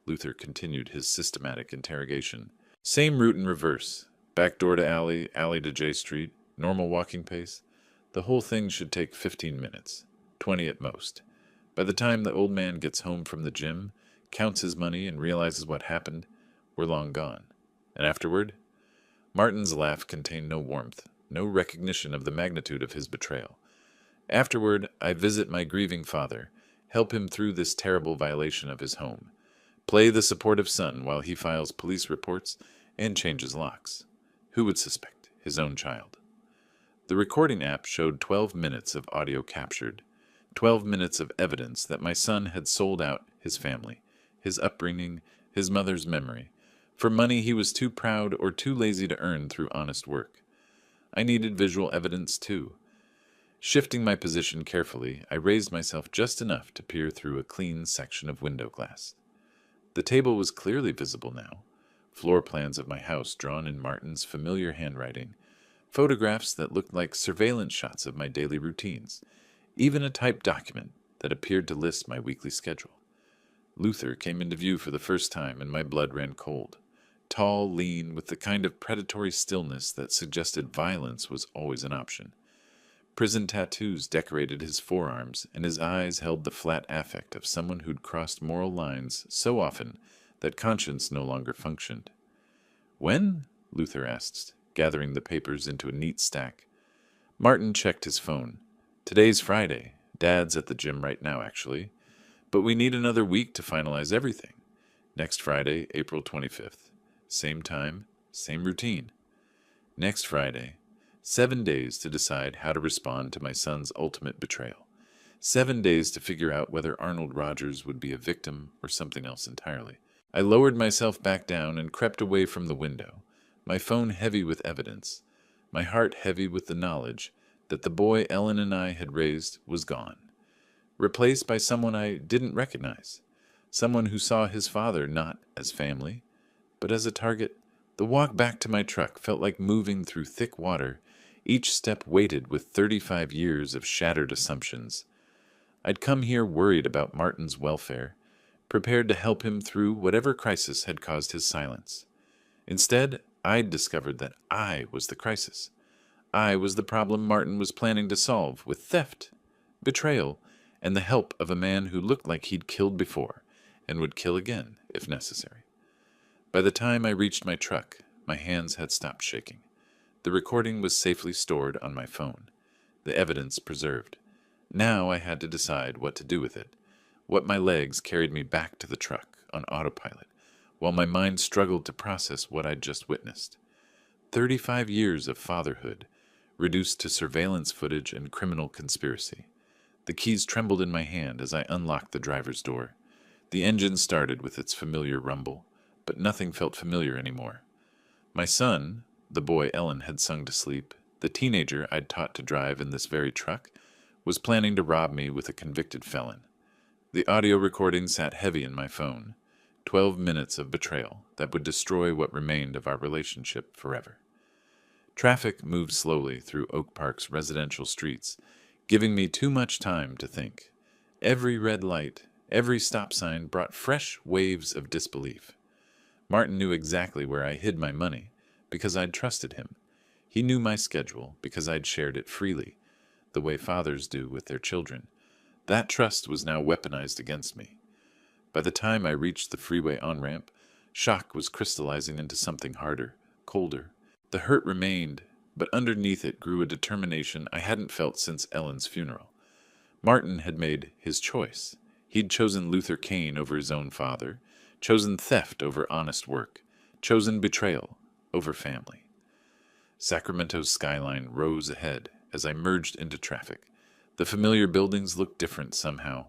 Luther continued his systematic interrogation. Same route in reverse. Back door to alley, alley to J Street. Normal walking pace. The whole thing should take 15 minutes, 20 at most. By the time the old man gets home from the gym, counts his money, and realizes what happened, we're long gone. And afterward? Martin's laugh contained no warmth, no recognition of the magnitude of his betrayal. Afterward, I visit my grieving father, help him through this terrible violation of his home, play the supportive son while he files police reports and changes locks. Who would suspect? His own child. The recording app showed 12 minutes of audio captured, 12 minutes of evidence that my son had sold out his family, his upbringing, his mother's memory, for money he was too proud or too lazy to earn through honest work. I needed visual evidence too. Shifting my position carefully, I raised myself just enough to peer through a clean section of window glass. The table was clearly visible now. Floor plans of my house drawn in Martin's familiar handwriting, photographs that looked like surveillance shots of my daily routines, even a typed document that appeared to list my weekly schedule. Luther came into view for the first time, and my blood ran cold. Tall, lean, with the kind of predatory stillness that suggested violence was always an option. Prison tattoos decorated his forearms, and his eyes held the flat affect of someone who'd crossed moral lines so often that conscience no longer functioned. "When?" Luther asked, gathering the papers into a neat stack. Martin checked his phone. "Today's Friday. Dad's at the gym right now, actually. But we need another week to finalize everything. Next Friday, April 25th. Same time, same routine. Next Friday. 7 days to decide how to respond to my son's ultimate betrayal. 7 days to figure out whether Arnold Rogers would be a victim or something else entirely." I lowered myself back down and crept away from the window, my phone heavy with evidence, my heart heavy with the knowledge that the boy Ellen and I had raised was gone, replaced by someone I didn't recognize, someone who saw his father not as family, but as a target. The walk back to my truck felt like moving through thick water, each step weighted with 35 years of shattered assumptions. I'd come here worried about Martin's welfare, prepared to help him through whatever crisis had caused his silence. Instead, I'd discovered that I was the crisis. I was the problem Martin was planning to solve with theft, betrayal, and the help of a man who looked like he'd killed before and would kill again if necessary. By the time I reached my truck, my hands had stopped shaking. The recording was safely stored on my phone, the evidence preserved. Now I had to decide what to do with it. What my legs carried me back to the truck on autopilot, while my mind struggled to process what I'd just witnessed. 35 years of fatherhood, reduced to surveillance footage and criminal conspiracy. The keys trembled in my hand as I unlocked the driver's door. The engine started with its familiar rumble, but nothing felt familiar anymore. My son, the boy Ellen had sung to sleep, the teenager I'd taught to drive in this very truck, was planning to rob me with a convicted felon. The audio recording sat heavy in my phone. 12 minutes of betrayal that would destroy what remained of our relationship forever. Traffic moved slowly through Oak Park's residential streets, giving me too much time to think. Every red light, every stop sign brought fresh waves of disbelief. Martin knew exactly where I hid my money, because I'd trusted him. He knew my schedule because I'd shared it freely, the way fathers do with their children. That trust was now weaponized against me. By the time I reached the freeway on-ramp, shock was crystallizing into something harder, colder. The hurt remained, but underneath it grew a determination I hadn't felt since Ellen's funeral. Martin had made his choice. He'd chosen Luther Kane over his own father, chosen theft over honest work, chosen betrayal over family. Sacramento's skyline rose ahead as I merged into traffic. The familiar buildings looked different somehow,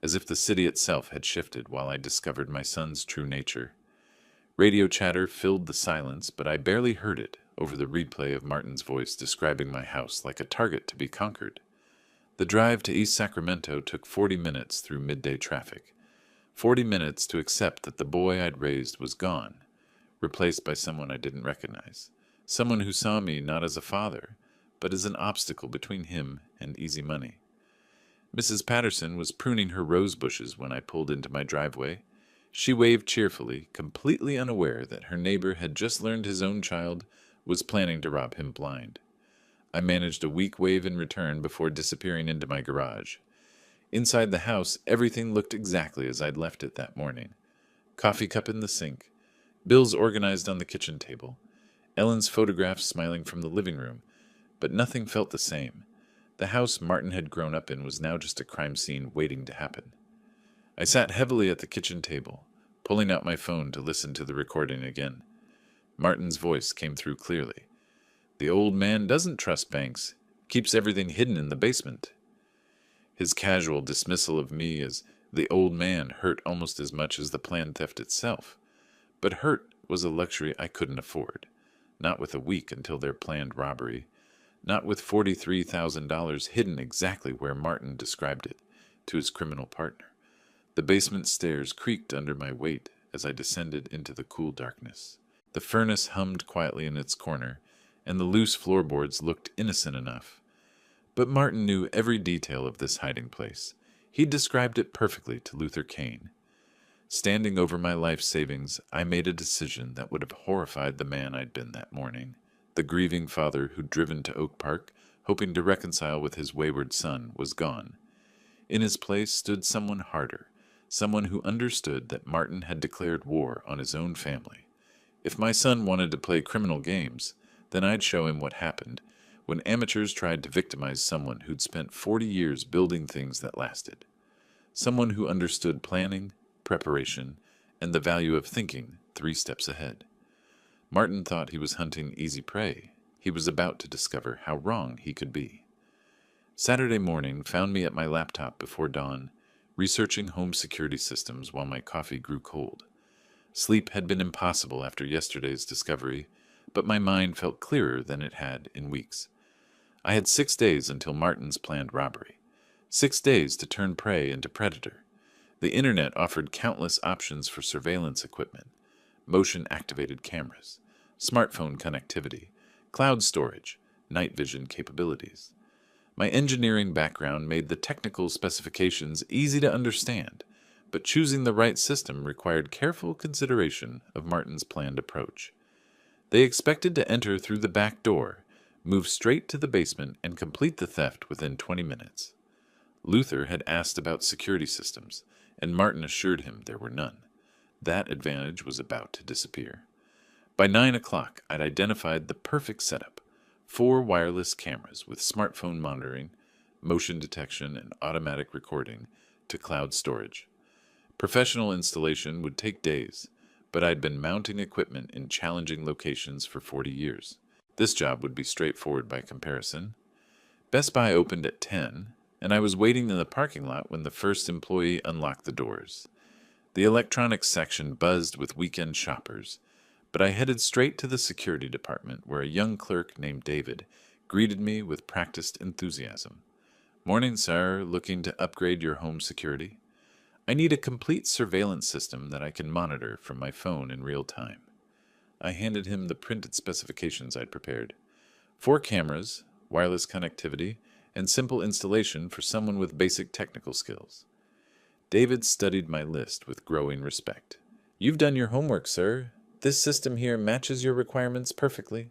as if the city itself had shifted while I discovered my son's true nature. Radio chatter filled the silence, but I barely heard it over the replay of Martin's voice describing my house like a target to be conquered. The drive to East Sacramento took 40 minutes through midday traffic. 40 minutes to accept that the boy I'd raised was gone, replaced by someone I didn't recognize, someone who saw me not as a father, but as an obstacle between him and easy money. Mrs. Patterson was pruning her rose bushes when I pulled into my driveway. She waved cheerfully, completely unaware that her neighbor had just learned his own child was planning to rob him blind. I managed a weak wave in return before disappearing into my garage. Inside the house, everything looked exactly as I'd left it that morning. Coffee cup in the sink, bills organized on the kitchen table, Ellen's photograph smiling from the living room, but nothing felt the same. The house Martin had grown up in was now just a crime scene waiting to happen. I sat heavily at the kitchen table, pulling out my phone to listen to the recording again. Martin's voice came through clearly. "The old man doesn't trust banks, keeps everything hidden in the basement." His casual dismissal of me as the old man hurt almost as much as the planned theft itself. But hurt was a luxury I couldn't afford. Not with a week until their planned robbery. Not with $43,000 hidden exactly where Martin described it to his criminal partner. The basement stairs creaked under my weight as I descended into the cool darkness. The furnace hummed quietly in its corner, and the loose floorboards looked innocent enough. But Martin knew every detail of this hiding place. He described it perfectly to Luther Kane. Standing over my life savings, I made a decision that would have horrified the man I'd been that morning. The grieving father who'd driven to Oak Park, hoping to reconcile with his wayward son, was gone. In his place stood someone harder, someone who understood that Martin had declared war on his own family. If my son wanted to play criminal games, then I'd show him what happened when amateurs tried to victimize someone who'd spent 40 years building things that lasted. Someone who understood planning, preparation, and the value of thinking 3 steps ahead. Martin thought he was hunting easy prey. He was about to discover how wrong he could be. Saturday morning found me at my laptop before dawn, researching home security systems while my coffee grew cold. Sleep had been impossible after yesterday's discovery, but my mind felt clearer than it had in weeks. I had 6 days until Martin's planned robbery. 6 days to turn prey into predator. The internet offered countless options for surveillance equipment, motion-activated cameras, smartphone connectivity, cloud storage, night vision capabilities. My engineering background made the technical specifications easy to understand, but choosing the right system required careful consideration of Martin's planned approach. They expected to enter through the back door, move straight to the basement, and complete the theft within 20 minutes. Luther had asked about security systems, and Martin assured him there were none. That advantage was about to disappear. By 9 o'clock, I'd identified the perfect setup: 4 wireless cameras with smartphone monitoring, motion detection, and automatic recording to cloud storage. Professional installation would take days, but I'd been mounting equipment in challenging locations for 40 years. This job would be straightforward by comparison. Best Buy opened at 10, and I was waiting in the parking lot when the first employee unlocked the doors. The electronics section buzzed with weekend shoppers, but I headed straight to the security department where a young clerk named David greeted me with practiced enthusiasm. "Morning, sir. Looking to upgrade your home security? I need a complete surveillance system that I can monitor from my phone in real time." I handed him the printed specifications I'd prepared. 4 cameras, wireless connectivity, and simple installation for someone with basic technical skills. David studied my list with growing respect. "You've done your homework, sir. This system here matches your requirements perfectly."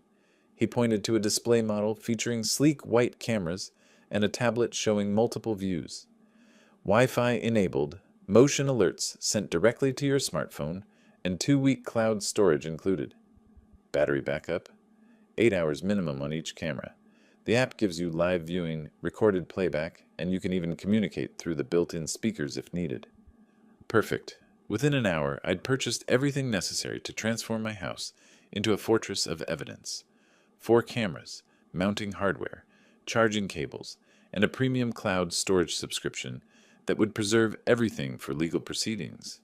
He pointed to a display model featuring sleek white cameras and a tablet showing multiple views. Wi-Fi enabled, motion alerts sent directly to your smartphone, and 2-week cloud storage included. Battery backup, 8 hours minimum on each camera. The app gives you live viewing, recorded playback, and you can even communicate through the built-in speakers if needed. Perfect. Within an hour, I'd purchased everything necessary to transform my house into a fortress of evidence. 4 cameras, mounting hardware, charging cables, and a premium cloud storage subscription that would preserve everything for legal proceedings.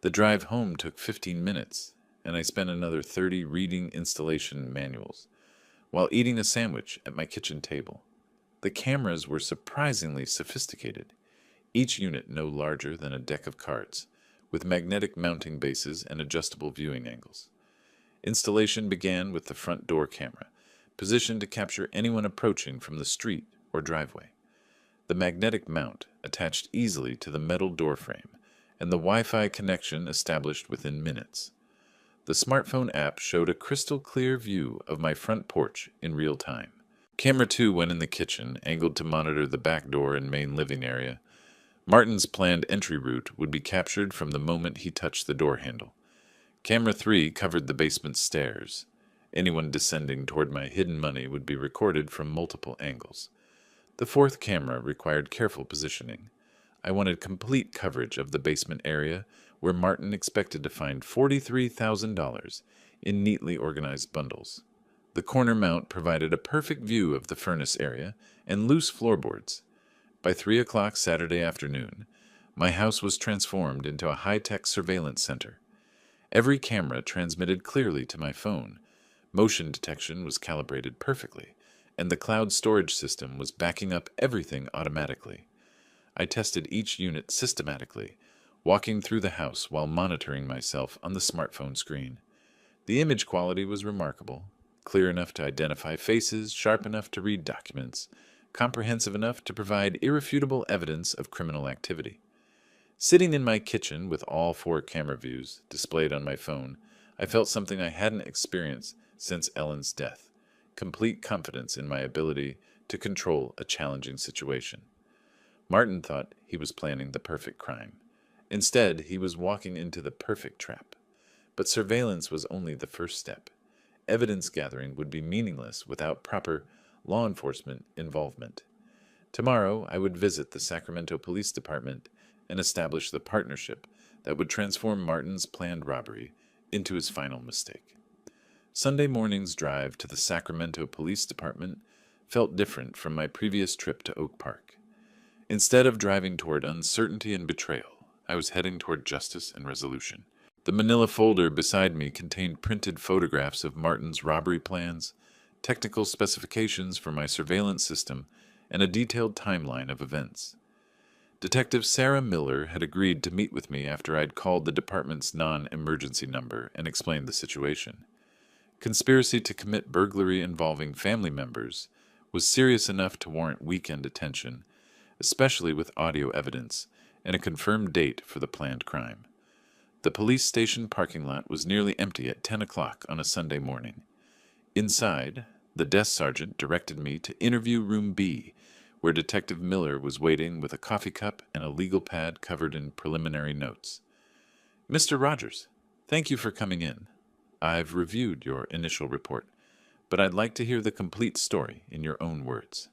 The drive home took 15 minutes, and I spent another 30 reading installation manuals, while eating a sandwich at my kitchen table. The cameras were surprisingly sophisticated, each unit no larger than a deck of cards, with magnetic mounting bases and adjustable viewing angles. Installation began with the front door camera, positioned to capture anyone approaching from the street or driveway. The magnetic mount attached easily to the metal door frame, and the Wi-Fi connection established within minutes. The smartphone app showed a crystal clear view of my front porch in real time. Camera 2 went in the kitchen, angled to monitor the back door and main living area. Martin's planned entry route would be captured from the moment he touched the door handle. Camera 3 covered the basement stairs. Anyone descending toward my hidden money would be recorded from multiple angles. The fourth camera required careful positioning. I wanted complete coverage of the basement area where Martin expected to find $43,000 in neatly organized bundles. The corner mount provided a perfect view of the furnace area and loose floorboards. By 3 o'clock Saturday afternoon, my house was transformed into a high-tech surveillance center. Every camera transmitted clearly to my phone. Motion detection was calibrated perfectly, and the cloud storage system was backing up everything automatically. I tested each unit systematically, walking through the house while monitoring myself on the smartphone screen. The image quality was remarkable, clear enough to identify faces, sharp enough to read documents, comprehensive enough to provide irrefutable evidence of criminal activity. Sitting in my kitchen with all 4 camera views displayed on my phone, I felt something I hadn't experienced since Ellen's death: complete confidence in my ability to control a challenging situation. Martin thought he was planning the perfect crime. Instead, he was walking into the perfect trap. But surveillance was only the first step. Evidence gathering would be meaningless without proper law enforcement involvement. Tomorrow, I would visit the Sacramento Police Department and establish the partnership that would transform Martin's planned robbery into his final mistake. Sunday morning's drive to the Sacramento Police Department felt different from my previous trip to Oak Park. Instead of driving toward uncertainty and betrayal, I was heading toward justice and resolution. The manila folder beside me contained printed photographs of Martin's robbery plans, technical specifications for my surveillance system, and a detailed timeline of events. Detective Sarah Miller had agreed to meet with me after I'd called the department's non-emergency number and explained the situation. Conspiracy to commit burglary involving family members was serious enough to warrant weekend attention, especially with audio evidence and a confirmed date for the planned crime. The police station parking lot was nearly empty at 10 o'clock on a Sunday morning. Inside, the desk sergeant directed me to interview room B, where Detective Miller was waiting with a coffee cup and a legal pad covered in preliminary notes. "Mr. Rogers, thank you for coming in. I've reviewed your initial report, but I'd like to hear the complete story in your own words."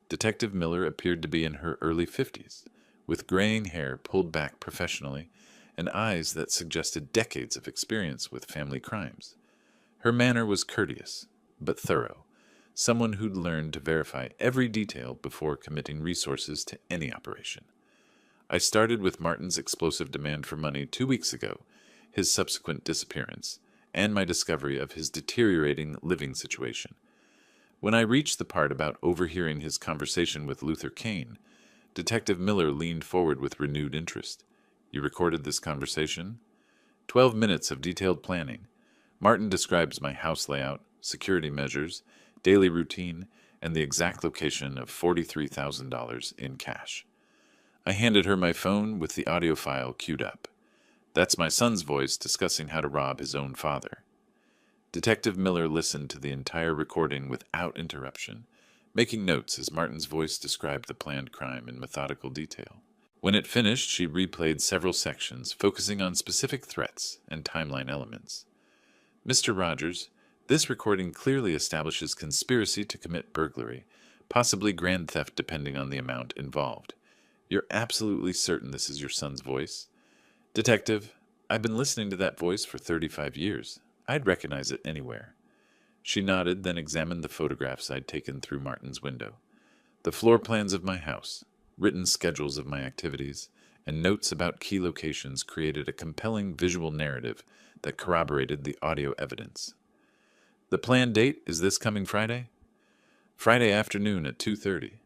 Detective Miller appeared to be in her early 50s, with graying hair pulled back professionally and eyes that suggested decades of experience with family crimes. Her manner was courteous, but thorough, someone who'd learned to verify every detail before committing resources to any operation. I started with Martin's explosive demand for money 2 weeks ago, his subsequent disappearance, and my discovery of his deteriorating living situation. When I reached the part about overhearing his conversation with Luther Kane, Detective Miller leaned forward with renewed interest. "You recorded this conversation?" 12 minutes of detailed planning. Martin describes my house layout, security measures, daily routine, and the exact location of $43,000 in cash. I handed her my phone with the audio file queued up. That's my son's voice discussing how to rob his own father. Detective Miller listened to the entire recording without interruption, making notes as Martin's voice described the planned crime in methodical detail. When it finished, she replayed several sections, focusing on specific threats and timeline elements. "Mr. Rogers, this recording clearly establishes conspiracy to commit burglary, possibly grand theft depending on the amount involved. You're absolutely certain this is your son's voice?" "Detective, I've been listening to that voice for 35 years. I'd recognize it anywhere." She nodded, then examined the photographs I'd taken through Martin's window. The floor plans of my house, written schedules of my activities, and notes about key locations created a compelling visual narrative that corroborated the audio evidence. "The planned date is this coming Friday?" "Friday afternoon at 2:30.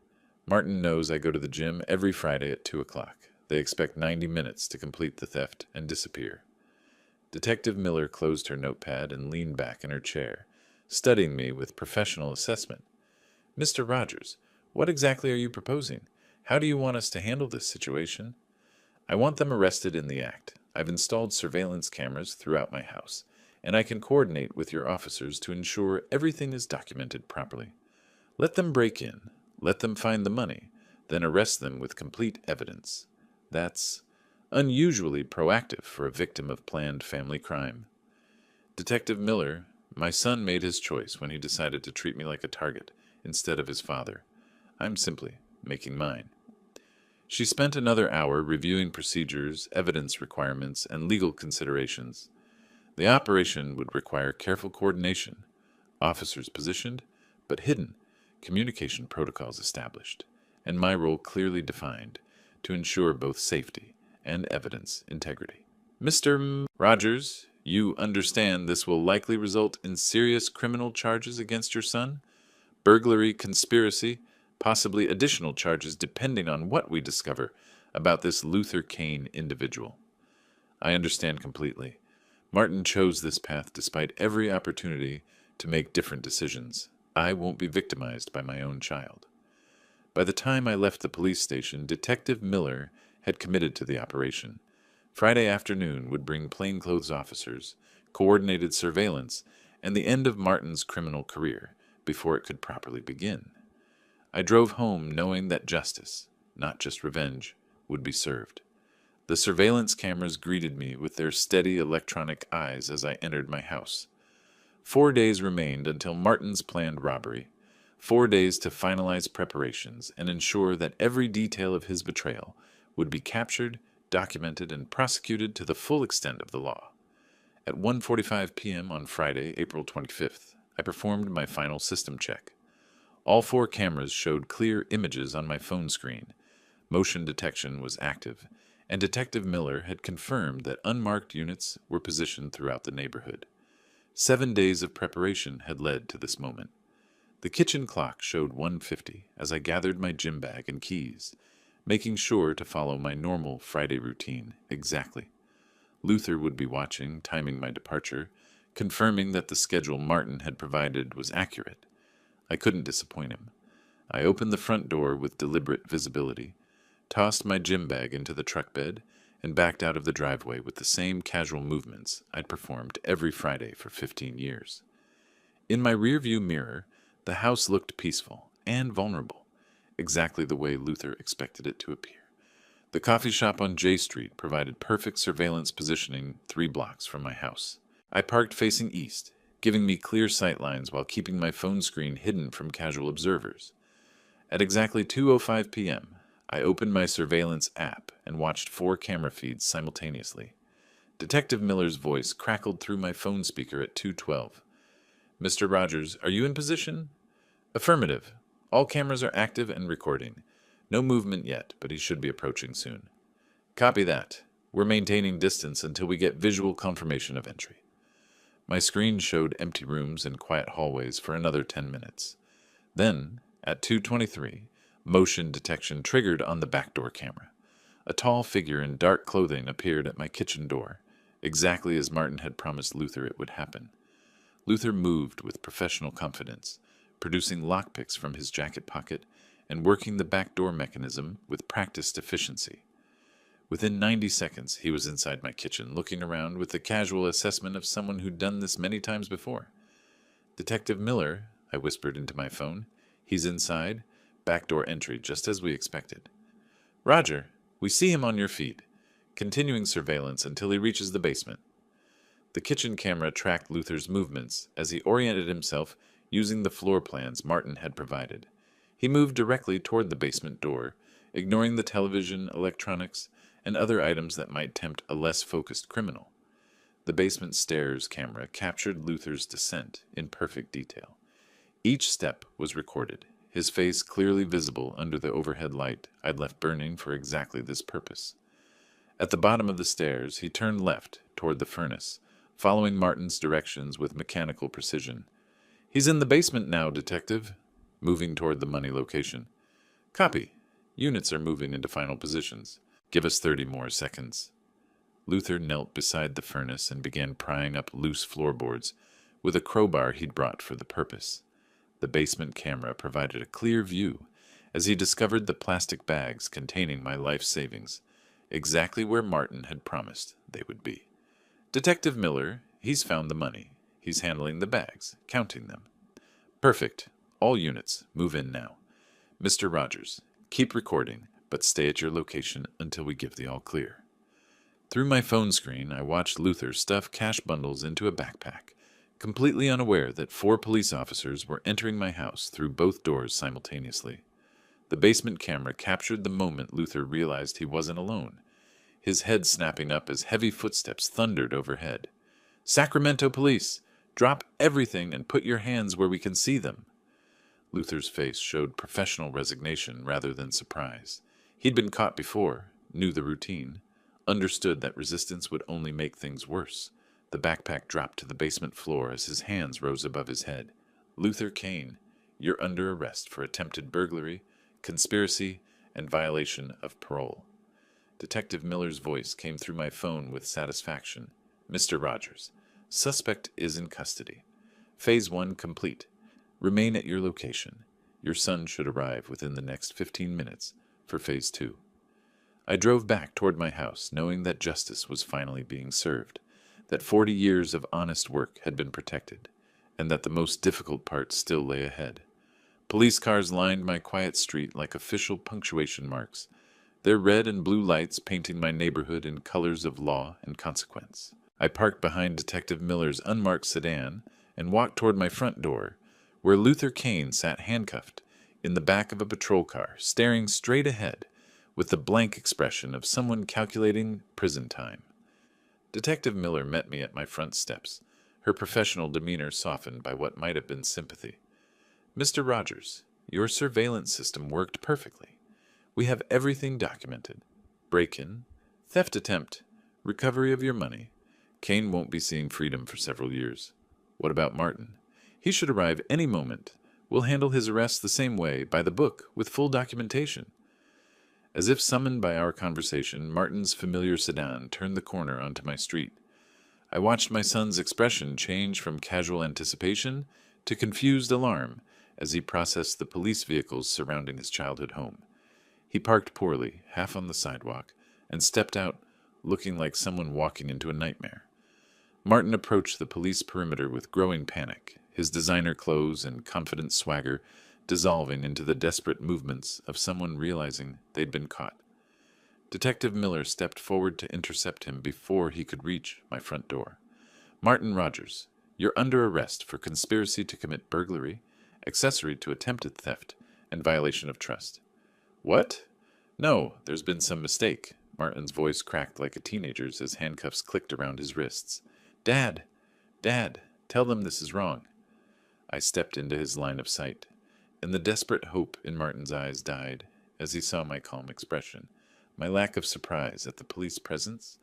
Martin knows I go to the gym every Friday at 2 o'clock. They expect 90 minutes to complete the theft and disappear." Detective Miller closed her notepad and leaned back in her chair, studying me with professional assessment. "Mr. Rogers, what exactly are you proposing? How do you want us to handle this situation?" "I want them arrested in the act. I've installed surveillance cameras throughout my house, and I can coordinate with your officers to ensure everything is documented properly. Let them break in, let them find the money, then arrest them with complete evidence. That's unusually proactive for a victim of planned family crime. Detective Miller, my son made his choice when he decided to treat me like a target instead of his father. I'm simply making mine. She spent another hour reviewing procedures, evidence requirements, and legal considerations. The operation would require careful coordination, officers positioned, but hidden, communication protocols established, and my role clearly defined to ensure both safety and evidence integrity. Mr. Rogers, you understand this will likely result in serious criminal charges against your son? Burglary, conspiracy, possibly additional charges depending on what we discover about this Luther Kane individual. I understand completely. Martin chose this path despite every opportunity to make different decisions. I won't be victimized by my own child. By the time I left the police station, Detective Miller had committed to the operation. Friday afternoon would bring plainclothes officers, coordinated surveillance, and the end of Martin's criminal career before it could properly begin. I drove home knowing that justice, not just revenge, would be served. The surveillance cameras greeted me with their steady electronic eyes as I entered my house. 4 days remained until Martin's planned robbery. 4 days to finalize preparations and ensure that every detail of his betrayal would be captured, documented, and prosecuted to the full extent of the law. At 1:45 p.m. on Friday, April 25th, I performed my final system check. All 4 cameras showed clear images on my phone screen. Motion detection was active, and Detective Miller had confirmed that unmarked units were positioned throughout the neighborhood. 7 days of preparation had led to this moment. The kitchen clock showed 1:50 as I gathered my gym bag and keys, making sure to follow my normal Friday routine exactly. Luther would be watching, timing my departure, confirming that the schedule Martin had provided was accurate. I couldn't disappoint him. I opened the front door with deliberate visibility, tossed my gym bag into the truck bed, and backed out of the driveway with the same casual movements I'd performed every Friday for 15 years. In my rearview mirror, the house looked peaceful and vulnerable, exactly the way Luther expected it to appear. The coffee shop on J Street provided perfect surveillance positioning 3 blocks from my house. I parked facing east, giving me clear sight lines while keeping my phone screen hidden from casual observers. At exactly 2:05 p.m., I opened my surveillance app and watched 4 camera feeds simultaneously. Detective Miller's voice crackled through my phone speaker at 2:12. Mr. Rogers, are you in position? Affirmative. All cameras are active and recording. No movement yet, but he should be approaching soon. Copy that. We're maintaining distance until we get visual confirmation of entry. My screen showed empty rooms and quiet hallways for another 10 minutes. Then, at 2:23, motion detection triggered on the backdoor camera. A tall figure in dark clothing appeared at my kitchen door, exactly as Martin had promised Luther it would happen. Luther moved with professional confidence, producing lockpicks from his jacket pocket and working the backdoor mechanism with practiced efficiency. Within 90 seconds, he was inside my kitchen, looking around with the casual assessment of someone who'd done this many times before. Detective Miller, I whispered into my phone. He's inside. Backdoor entry, just as we expected. Roger, we see him on your feed. Continuing surveillance until he reaches the basement. The kitchen camera tracked Luther's movements as he oriented himself using the floor plans Martin had provided. He moved directly toward the basement door, ignoring the television, electronics, and other items that might tempt a less focused criminal. The basement stairs camera captured Luther's descent in perfect detail. Each step was recorded, his face clearly visible under the overhead light I'd left burning for exactly this purpose. At the bottom of the stairs, he turned left toward the furnace, following Martin's directions with mechanical precision. He's in the basement now, Detective, moving toward the money location. Copy. Units are moving into final positions. Give us 30 more seconds. Luther knelt beside the furnace and began prying up loose floorboards with a crowbar he'd brought for the purpose. The basement camera provided a clear view as he discovered the plastic bags containing my life savings, exactly where Martin had promised they would be. Detective Miller, he's found the money. He's handling the bags, counting them. Perfect. All units, move in now. Mr. Rogers, keep recording, but stay at your location until we give the all clear. Through my phone screen, I watched Luther stuff cash bundles into a backpack, completely unaware that 4 police officers were entering my house through both doors simultaneously. The basement camera captured the moment Luther realized he wasn't alone, his head snapping up as heavy footsteps thundered overhead. "Sacramento police! Drop everything and put your hands where we can see them." Luther's face showed professional resignation rather than surprise. He'd been caught before, knew the routine, understood that resistance would only make things worse. The backpack dropped to the basement floor as his hands rose above his head. "Luther Kane, you're under arrest for attempted burglary, conspiracy, and violation of parole." Detective Miller's voice came through my phone with satisfaction. "Mr. Rogers, suspect is in custody. Phase 1 complete. Remain at your location. Your son should arrive within the next 15 minutes for Phase 2. I drove back toward my house, knowing that justice was finally being served, that 40 years of honest work had been protected, and that the most difficult part still lay ahead. Police cars lined my quiet street like official punctuation marks, their red and blue lights painting my neighborhood in colors of law and consequence. I parked behind Detective Miller's unmarked sedan and walked toward my front door, where Luther Kane sat handcuffed in the back of a patrol car, staring straight ahead with the blank expression of someone calculating prison time. Detective Miller met me at my front steps, her professional demeanor softened by what might have been sympathy. "Mr. Rogers, your surveillance system worked perfectly. We have everything documented. Break-in, theft attempt, recovery of your money. Kane won't be seeing freedom for several years. What about Martin? He should arrive any moment. We'll handle his arrest the same way, by the book, with full documentation." As if summoned by our conversation, Martin's familiar sedan turned the corner onto my street. I watched my son's expression change from casual anticipation to confused alarm as he processed the police vehicles surrounding his childhood home. He parked poorly, half on the sidewalk, and stepped out, looking like someone walking into a nightmare. Martin approached the police perimeter with growing panic, his designer clothes and confident swagger dissolving into the desperate movements of someone realizing they'd been caught. Detective Miller stepped forward to intercept him before he could reach my front door. "Martin Rogers, you're under arrest for conspiracy to commit burglary, accessory to attempted theft, and violation of trust." "What? No, there's been some mistake." Martin's voice cracked like a teenager's as handcuffs clicked around his wrists. Dad, tell them this is wrong." I stepped into his line of sight, and the desperate hope in Martin's eyes died as he saw my calm expression, my lack of surprise at the police presence,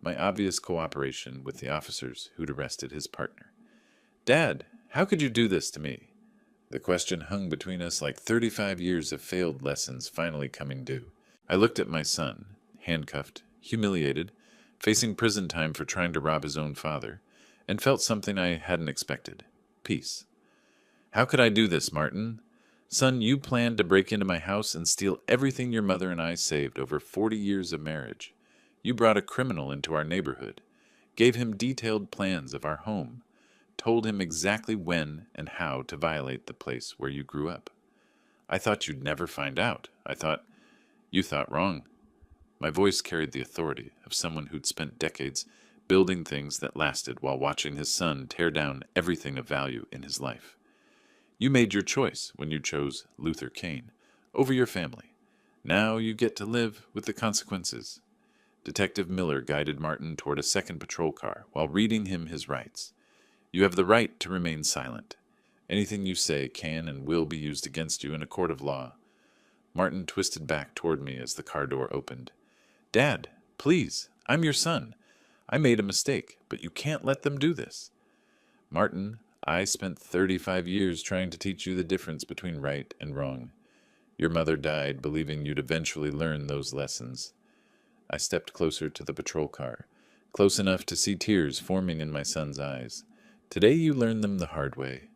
my obvious cooperation with the officers who'd arrested his partner. "Dad, how could you do this to me?" The question hung between us like 35 years of failed lessons finally coming due. I looked at my son, handcuffed, humiliated, facing prison time for trying to rob his own father, and felt something I hadn't expected: peace. "How could I do this, Martin? Son, you planned to break into my house and steal everything your mother and I saved over 40 years of marriage. You brought a criminal into our neighborhood, gave him detailed plans of our home, told him exactly when and how to violate the place where you grew up. I thought you'd never find out. You thought wrong." My voice carried the authority of someone who'd spent decades building things that lasted while watching his son tear down everything of value in his life. "You made your choice when you chose Luther Kane over your family. Now you get to live with the consequences." Detective Miller guided Martin toward a second patrol car while reading him his rights. "You have the right to remain silent. Anything you say can and will be used against you in a court of law." Martin twisted back toward me as the car door opened. "Dad, please, I'm your son. I made a mistake, but you can't let them do this." "Martin, I spent 35 years trying to teach you the difference between right and wrong. Your mother died believing you'd eventually learn those lessons." I stepped closer to the patrol car, close enough to see tears forming in my son's eyes. "Today you learned them the hard way."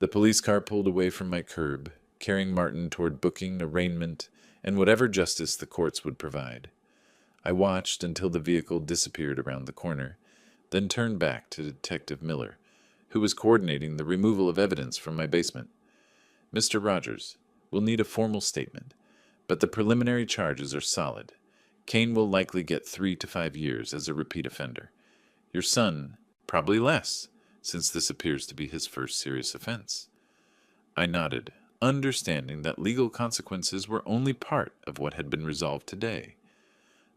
The police car pulled away from my curb, carrying Martin toward booking, arraignment, and whatever justice the courts would provide. I watched until the vehicle disappeared around the corner, then turned back to Detective Miller, who was coordinating the removal of evidence from my basement. Mr. Rogers, we'll need a formal statement, but the preliminary charges are solid. Kane will likely get 3 to 5 years as a repeat offender. Your son, probably less, since this appears to be his first serious offense. I nodded, understanding that legal consequences were only part of what had been resolved today.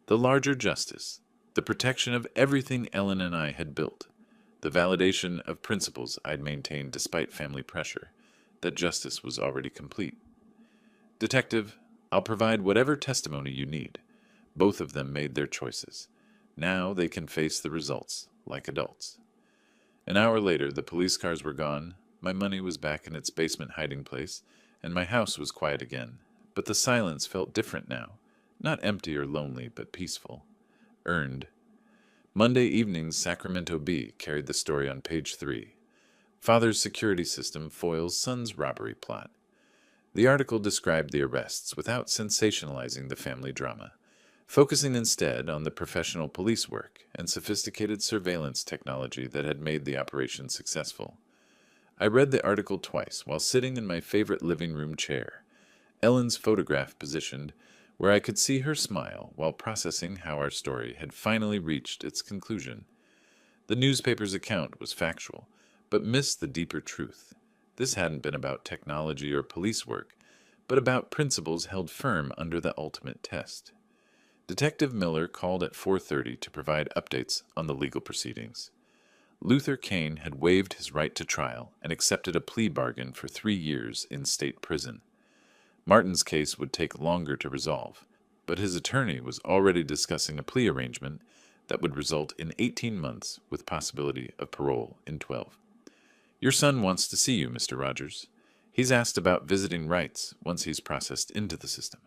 The larger justice, the protection of everything Ellen and I had built, the validation of principles I'd maintained despite family pressure, that justice was already complete. Detective, I'll provide whatever testimony you need. Both of them made their choices. Now they can face the results, like adults. An hour later, the police cars were gone, my money was back in its basement hiding place, and my house was quiet again. But the silence felt different now. Not empty or lonely, but peaceful. Earned. Monday evening's Sacramento Bee carried the story on page 3. Father's security system foils son's robbery plot. The article described the arrests without sensationalizing the family drama, focusing instead on the professional police work and sophisticated surveillance technology that had made the operation successful. I read the article twice while sitting in my favorite living room chair, Ellen's photograph positioned where I could see her smile while processing how our story had finally reached its conclusion. The newspaper's account was factual, but missed the deeper truth. This hadn't been about technology or police work, but about principles held firm under the ultimate test. Detective Miller called at 4:30 to provide updates on the legal proceedings. Luther Kane had waived his right to trial and accepted a plea bargain for 3 years in state prison. Martin's case would take longer to resolve, but his attorney was already discussing a plea arrangement that would result in 18 months with possibility of parole in 12. Your son wants to see you, Mr. Rogers. He's asked about visiting rights once he's processed into the system.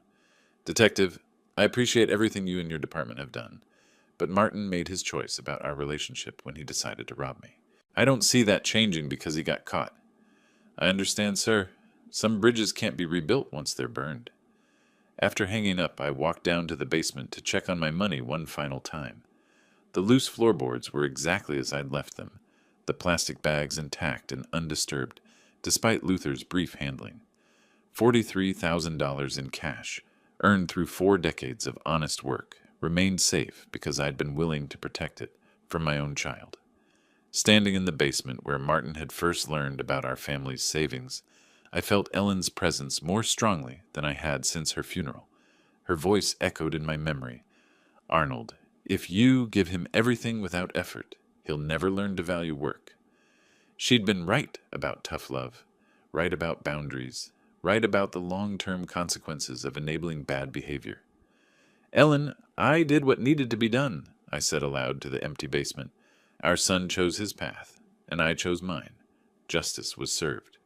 Detective, I appreciate everything you and your department have done, but Martin made his choice about our relationship when he decided to rob me. I don't see that changing because he got caught. I understand, sir. Some bridges can't be rebuilt once they're burned. After hanging up, I walked down to the basement to check on my money one final time. The loose floorboards were exactly as I'd left them, the plastic bags intact and undisturbed, despite Luther's brief handling. $43,000 in cash, earned through 4 decades of honest work, remained safe because I'd been willing to protect it from my own child. Standing in the basement where Martin had first learned about our family's savings, I felt Ellen's presence more strongly than I had since her funeral. Her voice echoed in my memory. Arnold, if you give him everything without effort, he'll never learn to value work. She'd been right about tough love, right about boundaries, right about the long-term consequences of enabling bad behavior. Ellen, I did what needed to be done, I said aloud to the empty basement. Our son chose his path, and I chose mine. Justice was served.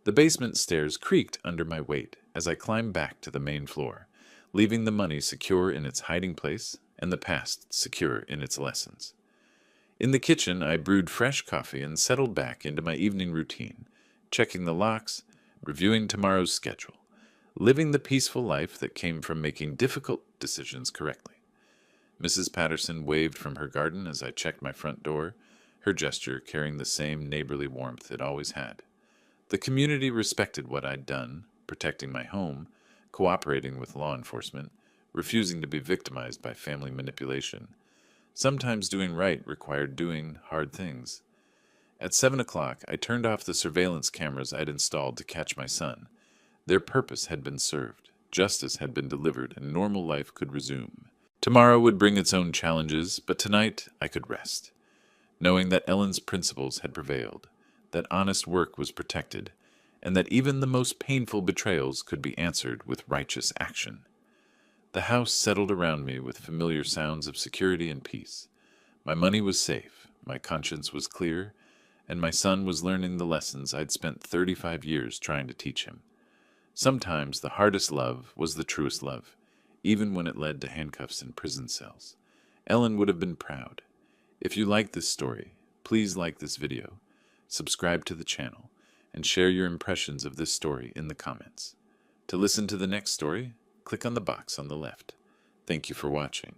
The basement stairs creaked under my weight as I climbed back to the main floor, leaving the money secure in its hiding place and the past secure in its lessons. In the kitchen, I brewed fresh coffee and settled back into my evening routine, checking the locks, reviewing tomorrow's schedule, living the peaceful life that came from making difficult decisions correctly. Mrs. Patterson waved from her garden as I checked my front door, her gesture carrying the same neighborly warmth it always had. The community respected what I'd done, protecting my home, cooperating with law enforcement, refusing to be victimized by family manipulation. Sometimes doing right required doing hard things. At 7 o'clock, I turned off the surveillance cameras I'd installed to catch my son. Their purpose had been served, justice had been delivered, and normal life could resume. Tomorrow would bring its own challenges, but tonight I could rest, knowing that Ellen's principles had prevailed, that honest work was protected, and that even the most painful betrayals could be answered with righteous action. The house settled around me with familiar sounds of security and peace. My money was safe, my conscience was clear, and my son was learning the lessons I'd spent 35 years trying to teach him. Sometimes the hardest love was the truest love, even when it led to handcuffs and prison cells. Ellen would have been proud. If you like this story, please like this video, subscribe to the channel, and share your impressions of this story in the comments. To listen to the next story, click on the box on the left. Thank you for watching.